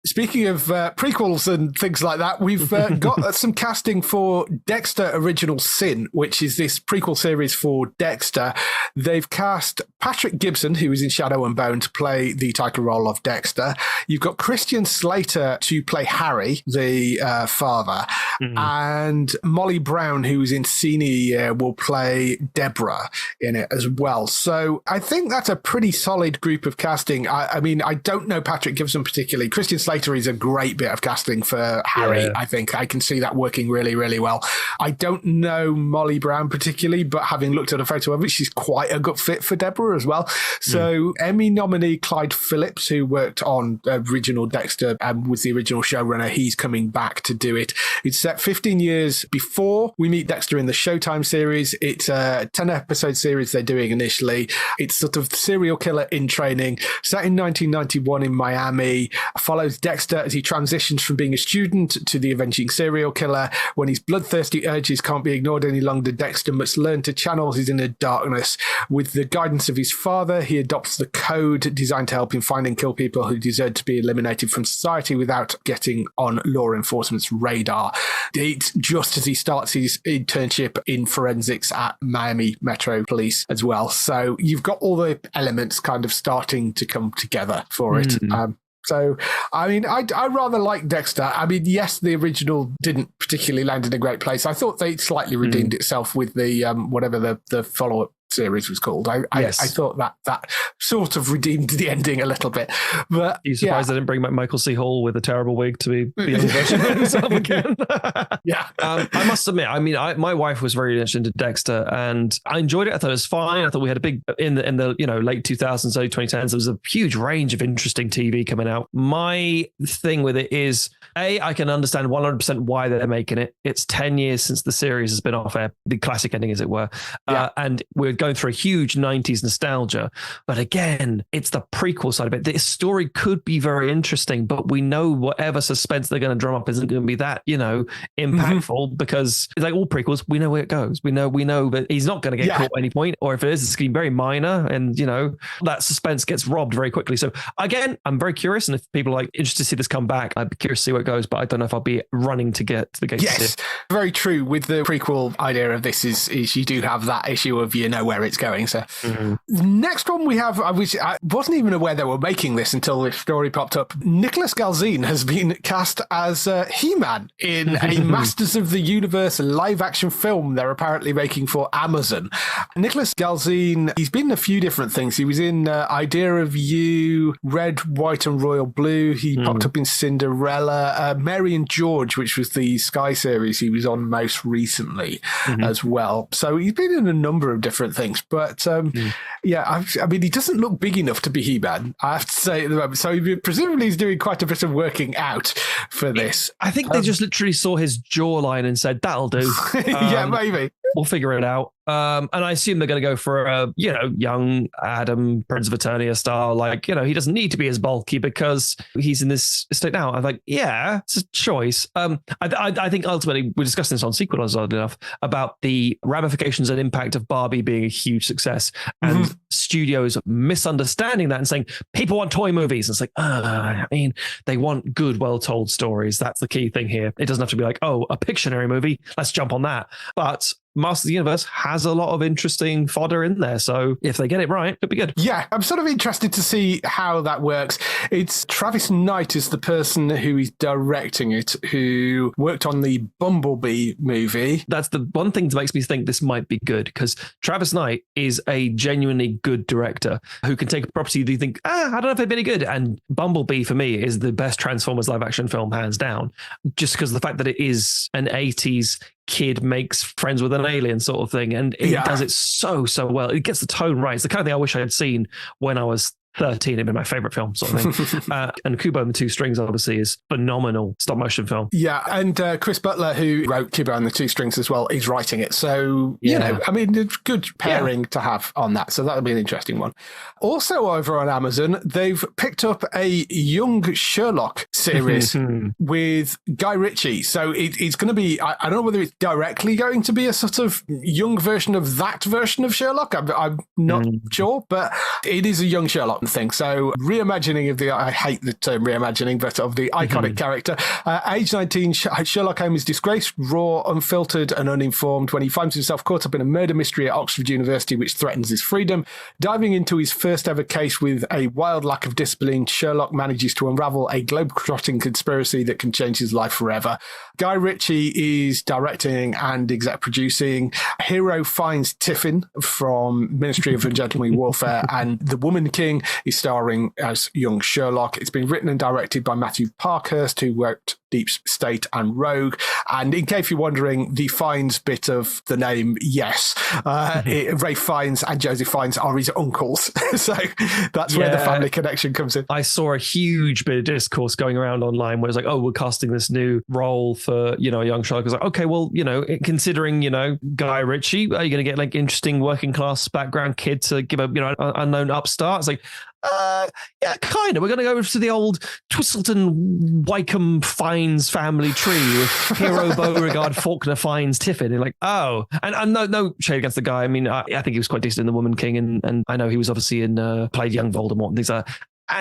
Speaking of prequels and things like that, we've got some casting for Dexter Original Sin, which is this prequel series for Dexter. They've cast Patrick Gibson, who is in Shadow and Bone, to play the title role of Dexter. You've got Christian Slater to play Harry, the father. And Molly Brown, who is in Senior Year, will play Deborah in it as well. So I think that's a pretty solid group of casting. I mean, I don't know Patrick Gibson particularly. Christian Slater is a great bit of casting for Harry. I think I can see that working really, really well. I don't know Molly Brown particularly, but having looked at a photo of it, she's quite a good fit for Deborah as well. So Emmy nominee Clyde Phillips, who worked on original Dexter and was the original showrunner, he's coming back to do it. It's set 15 years before we meet Dexter in the Showtime series. It's a 10-episode series they're doing initially. It's sort of serial killer in training, set in 1991 in Miami, follows Dexter as he transitions from being a student to the avenging serial killer. When his bloodthirsty urges can't be ignored any longer, Dexter must learn to channel his inner darkness. With the guidance of his father, he adopts the code designed to help him find and kill people who deserve to be eliminated from society without getting on law enforcement's radar. It's just as he starts his internship in forensics at Miami Metro Police as well. So you've got all the elements kind of starting to come together for it. So, I mean, I rather like Dexter. I mean, yes, the original didn't particularly land in a great place. I thought they slightly redeemed itself with the whatever the follow-up series was called. I thought that sort of redeemed the ending a little bit. But are you surprised they didn't bring back Michael C. Hall with a terrible wig to be the young version of himself again? I must admit, I mean, my wife was very interested in Dexter, and I enjoyed it. I thought it was fine. I thought we had a big in the late 2000s, early 2010s. There was a huge range of interesting TV coming out. My thing with it is, I can understand 100% why they're making it. It's 10 years since the series has been off air, the classic ending, as it were, and we're going through a huge 90s nostalgia. But again, it's the prequel side of it. The story could be very interesting, but we know whatever suspense they're going to drum up isn't going to be that, impactful, because it's like all prequels, we know where it goes. We know that he's not going to get caught at any point, or if it is, it's going to be very minor, and that suspense gets robbed very quickly. So again, I'm very curious, and if people are interested to see this come back, I'd be curious to see where it goes, but I don't know if I'll be running to get to the gates. Yes, very true. With the prequel idea of this is you do have that issue of where it's going. So next one we have, I wasn't even aware they were making this until this story popped up. Nicholas Galzine has been cast as He-Man in a Masters of the Universe live action film they're apparently making for Amazon. Nicholas Galzine, he's been in a few different things. He was in Idea of You, Red, White and Royal Blue. He popped up in Cinderella, Mary and George, which was the Sky series he was on most recently as well. So he's been in a number of different things, but I mean, he doesn't look big enough to be He-Man, I have to say at the moment. So presumably he's doing quite a bit of working out for this. I think they just literally saw his jawline and said, that'll do. Yeah, maybe. We'll figure it out. And I assume they're going to go for a, young Adam, Prince of Eternia style. Like, he doesn't need to be as bulky because he's in this state now. I'm like, yeah, it's a choice. I think ultimately we're discussing this on Sequelisers, oddly enough, about the ramifications and impact of Barbie being a huge success and studios misunderstanding that and saying people want toy movies. It's like, they want good, well-told stories. That's the key thing here. It doesn't have to be like, oh, a Pictionary movie. Let's jump on that. But Masters of the Universe has a lot of interesting fodder in there. So if they get it right, it'll be good. Yeah, I'm sort of interested to see how that works. It's Travis Knight is the person who is directing it, who worked on the Bumblebee movie. That's the one thing that makes me think this might be good, because Travis Knight is a genuinely good director who can take a property that you think, I don't know if it'd be any good. And Bumblebee, for me, is the best Transformers live action film, hands down, just because of the fact that it is an 80s kid makes friends with an alien sort of thing, and it does it so well. It gets the tone right. It's the kind of thing I wish I had seen when I was 13. It'd been my favorite film, sort of thing. And Kubo and the Two Strings obviously is phenomenal stop motion film. Yeah, and Chris Butler, who wrote Kubo and the Two Strings as well, is writing it. So, it's good pairing to have on that. So that'll be an interesting one. Also over on Amazon, they've picked up a young Sherlock series with Guy Ritchie. So it's going to be, I don't know whether it's directly going to be a sort of young version of that version of Sherlock. I'm not sure, but it is a young Sherlock thing. So reimagining of I hate the term reimagining, but of the iconic character. Age 19, Sherlock Holmes is disgraced, raw, unfiltered and uninformed when he finds himself caught up in a murder mystery at Oxford University which threatens his freedom. Diving into his first ever case with a wild lack of discipline, Sherlock manages to unravel a globe-trotting conspiracy that can change his life forever. Guy Ritchie is directing and exec producing. Hero finds Tiffin from Ministry of Gentlemanly Warfare, and The Woman King is starring as young Sherlock. It's been written and directed by Matthew Parkhurst, who wrote Deep State and Rogue. And in case you're wondering, the Fiennes bit of the name, yes, Ray Fiennes and Joseph Fiennes are his uncles. So that's where the family connection comes in. I saw a huge bit of discourse going around online where it's like, oh, we're casting this new role for, a young Sherlock. I was like, okay, well, considering, Guy Ritchie, are you going to get like interesting working class background kid to give a, unknown upstart? It's like, yeah, kind of. We're going to go to the old Twistleton Wycombe Fiennes family tree with Hero Beauregard Faulkner Fiennes Tiffin. And like, oh, and no shade against the guy. I mean, I think he was quite decent in The Woman King, and I know he was obviously played young Voldemort and things like that.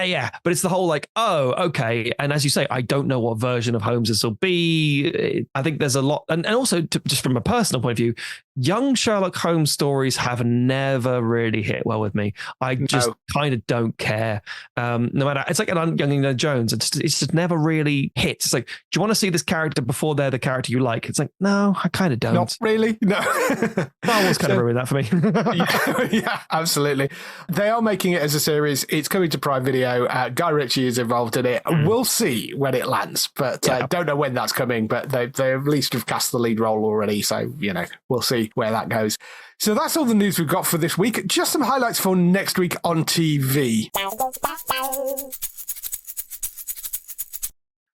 Yeah, but it's the whole like, oh, okay. And as you say, I don't know what version of Holmes this will be. I think there's a lot. And also, just from a personal point of view, young Sherlock Holmes stories have never really hit well with me. I just kind of don't care. No matter, it's like an young Indiana Jones. It's just never really hits. It's like, do you want to see this character before they're the character you like? It's like, no, I kind of don't. Not really, no. Star Wars kind of ruined that for me. Yeah, absolutely. They are making it as a series. It's coming to Prime Video. Guy Ritchie is involved in it. We'll see when it lands, but don't know when that's coming. But they at least have cast the lead role already, so we'll see where that goes. So that's all the news we've got for this week. Just some highlights for next week on TV.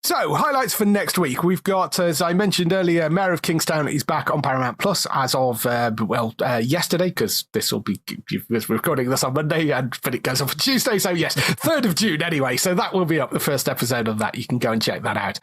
So, highlights for next week. We've got, as I mentioned earlier, Mayor of Kingstown is back on Paramount Plus as of, yesterday, because we're recording this on Monday, but it goes up on Tuesday. So, yes, 3rd of June anyway. So, that will be up, the first episode of that. You can go and check that out.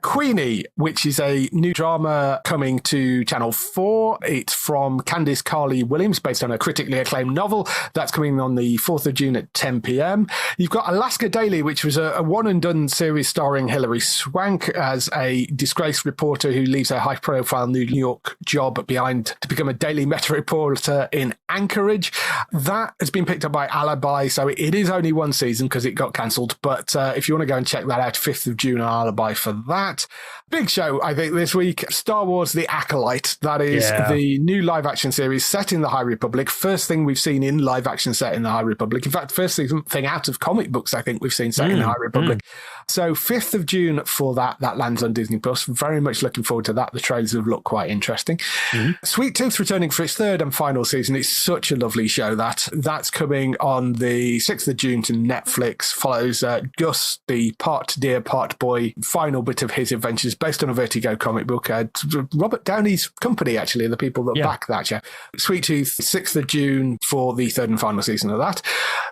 Queenie, which is a new drama coming to Channel 4. It's from Candice Carly Williams, based on a critically acclaimed novel. That's coming on the 4th of June at 10 p.m. You've got Alaska Daily, which was a one-and-done series starring Hilary Swank as a disgraced reporter who leaves her high-profile New York job behind to become a daily meta reporter in Anchorage. That has been picked up by Alibi, so it is only one season because it got cancelled. But if you want to go and check that out, 5th of June on Alibi for that. Big show, I think, this week. Star Wars The Acolyte. That is the new live-action series set in the High Republic. First thing we've seen in live-action set in the High Republic. In fact, first thing out of comic books, I think, we've seen set in the High Republic. So 5th of June June for that. That lands on Disney Plus. Very much looking forward to that. The trailers have looked quite interesting. Sweet Tooth returning for its third and final season. It's such a lovely show. That's coming on the 6th of June to Netflix. Follows Gus, the part deer, part boy, final bit of his adventures based on a Vertigo comic book. Robert Downey's company, actually, the people that back that show. Sweet Tooth, 6th of June for the third and final season of that.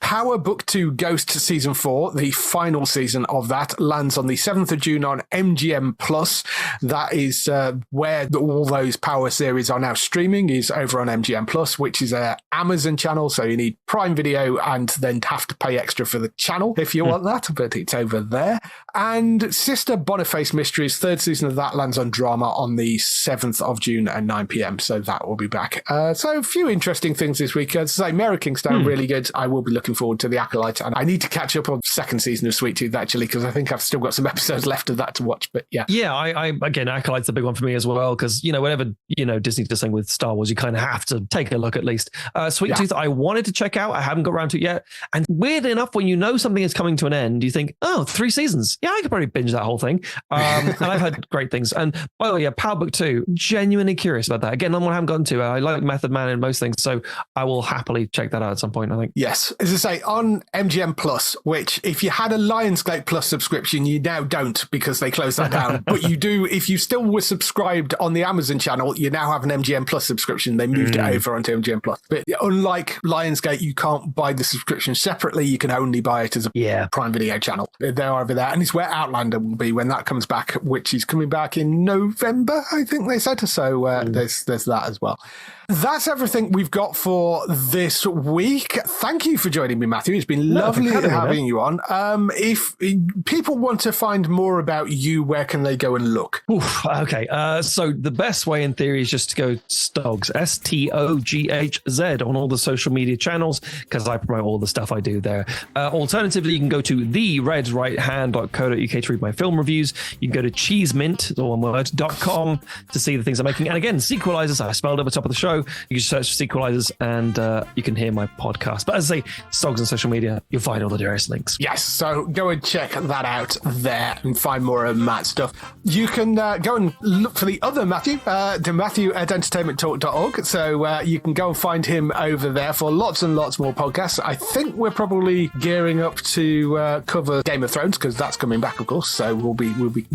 Power Book 2 Ghost Season 4, the final season of that, lands on the 7th of June on MGM Plus. That is where all those Power series are now streaming, is over on MGM Plus, which is a Amazon channel, so you need Prime Video and then have to pay extra for the channel if you want that, but it's over there. And Sister Boniface Mysteries, third season of that, lands on Drama on the 7th of June at 9 p.m, so that will be back. So a few interesting things this week. As I say, Mary Kingstown, really good. I will be looking forward to The Acolyte, and I need to catch up on the second season of Sweet Tooth, actually, because I think I've still got some episodes left of that to watch, but yeah. Yeah, I again, Acolyte's a big one for me as well, because, whenever, Disney does something with Star Wars, you kind of have to take a look at least. Sweet Tooth, I wanted to check out. I haven't got around to it yet. And weirdly enough, when you know something is coming to an end, you think, oh, 3 seasons. Yeah, I could probably binge that whole thing. And I've heard great things. And by the way, Power Book 2, genuinely curious about that. Again, one I haven't gotten to. I like Method Man and most things, so I will happily check that out at some point, I think. Yes. As I say, on MGM Plus, which if you had a Lionsgate Plus subscription, you now don't because they closed that down. But you do, if you still were subscribed on the Amazon channel, you now have an MGM Plus subscription. They moved it over onto MGM Plus. But unlike Lionsgate, you can't buy the subscription separately. You can only buy it as a Prime Video channel. They're over there. And it's where Outlander will be when that comes back, which is coming back in November, I think they said. So there's that as well. That's everything we've got for this week. Thank you for joining me, Matthew. It's been lovely having you on. If people want to find more about you, where can they go and look? Okay. So the best way in theory is just to go Stogs, STOGHZ on all the social media channels, because I promote all the stuff I do there. Alternatively, you can go to theredrighthand.co.uk to read my film reviews. You can go to cheesemint.com to see the things I'm making. And again, Sequelisers, I spelled at the top of the show. You can just search for Sequelisers and you can hear my podcast. But as I say, Stogs on social media, you'll find all the various links. Yes, so go and check that out there and find more of Matt's stuff. You can go and look for the other Matthew, the Matthew at entertainmenttalk.org. So you can go and find him over there for lots and lots more podcasts. I think we're probably gearing up to cover Game of Thrones, because that's coming back, of course. So we'll be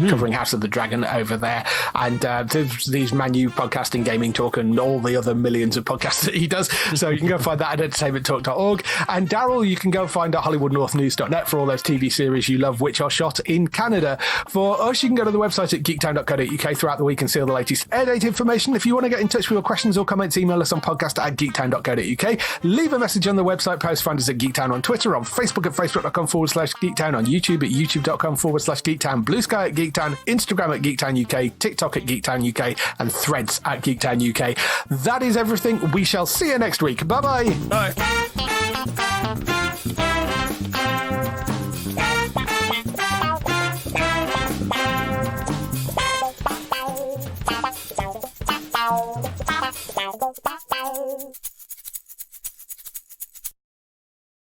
covering House of the Dragon over there. And there's these Manu podcasting, gaming talk, and all the other millions of podcasts that he does. So you can go find that at entertainmenttalk.org. And Daryl, you can go find at hollywoodnorthnews.net for all those TV series you love which are shot in Canada. For us, you can go to the website at geektown.co.uk throughout the week and see all the latest air date information. If you want to get in touch with your questions or comments, email us on podcast@geektown.co.uk. Leave a message on the website post. Find us at Geektown on Twitter, on Facebook at facebook.com/Geektown, on YouTube at youtube.com/Geektown, Blue Sky at Geektown, Instagram at Geektown UK, TikTok at Geektown UK, and Threads at Geektown UK. That is everything. We shall see you next week. Bye-bye. Bye.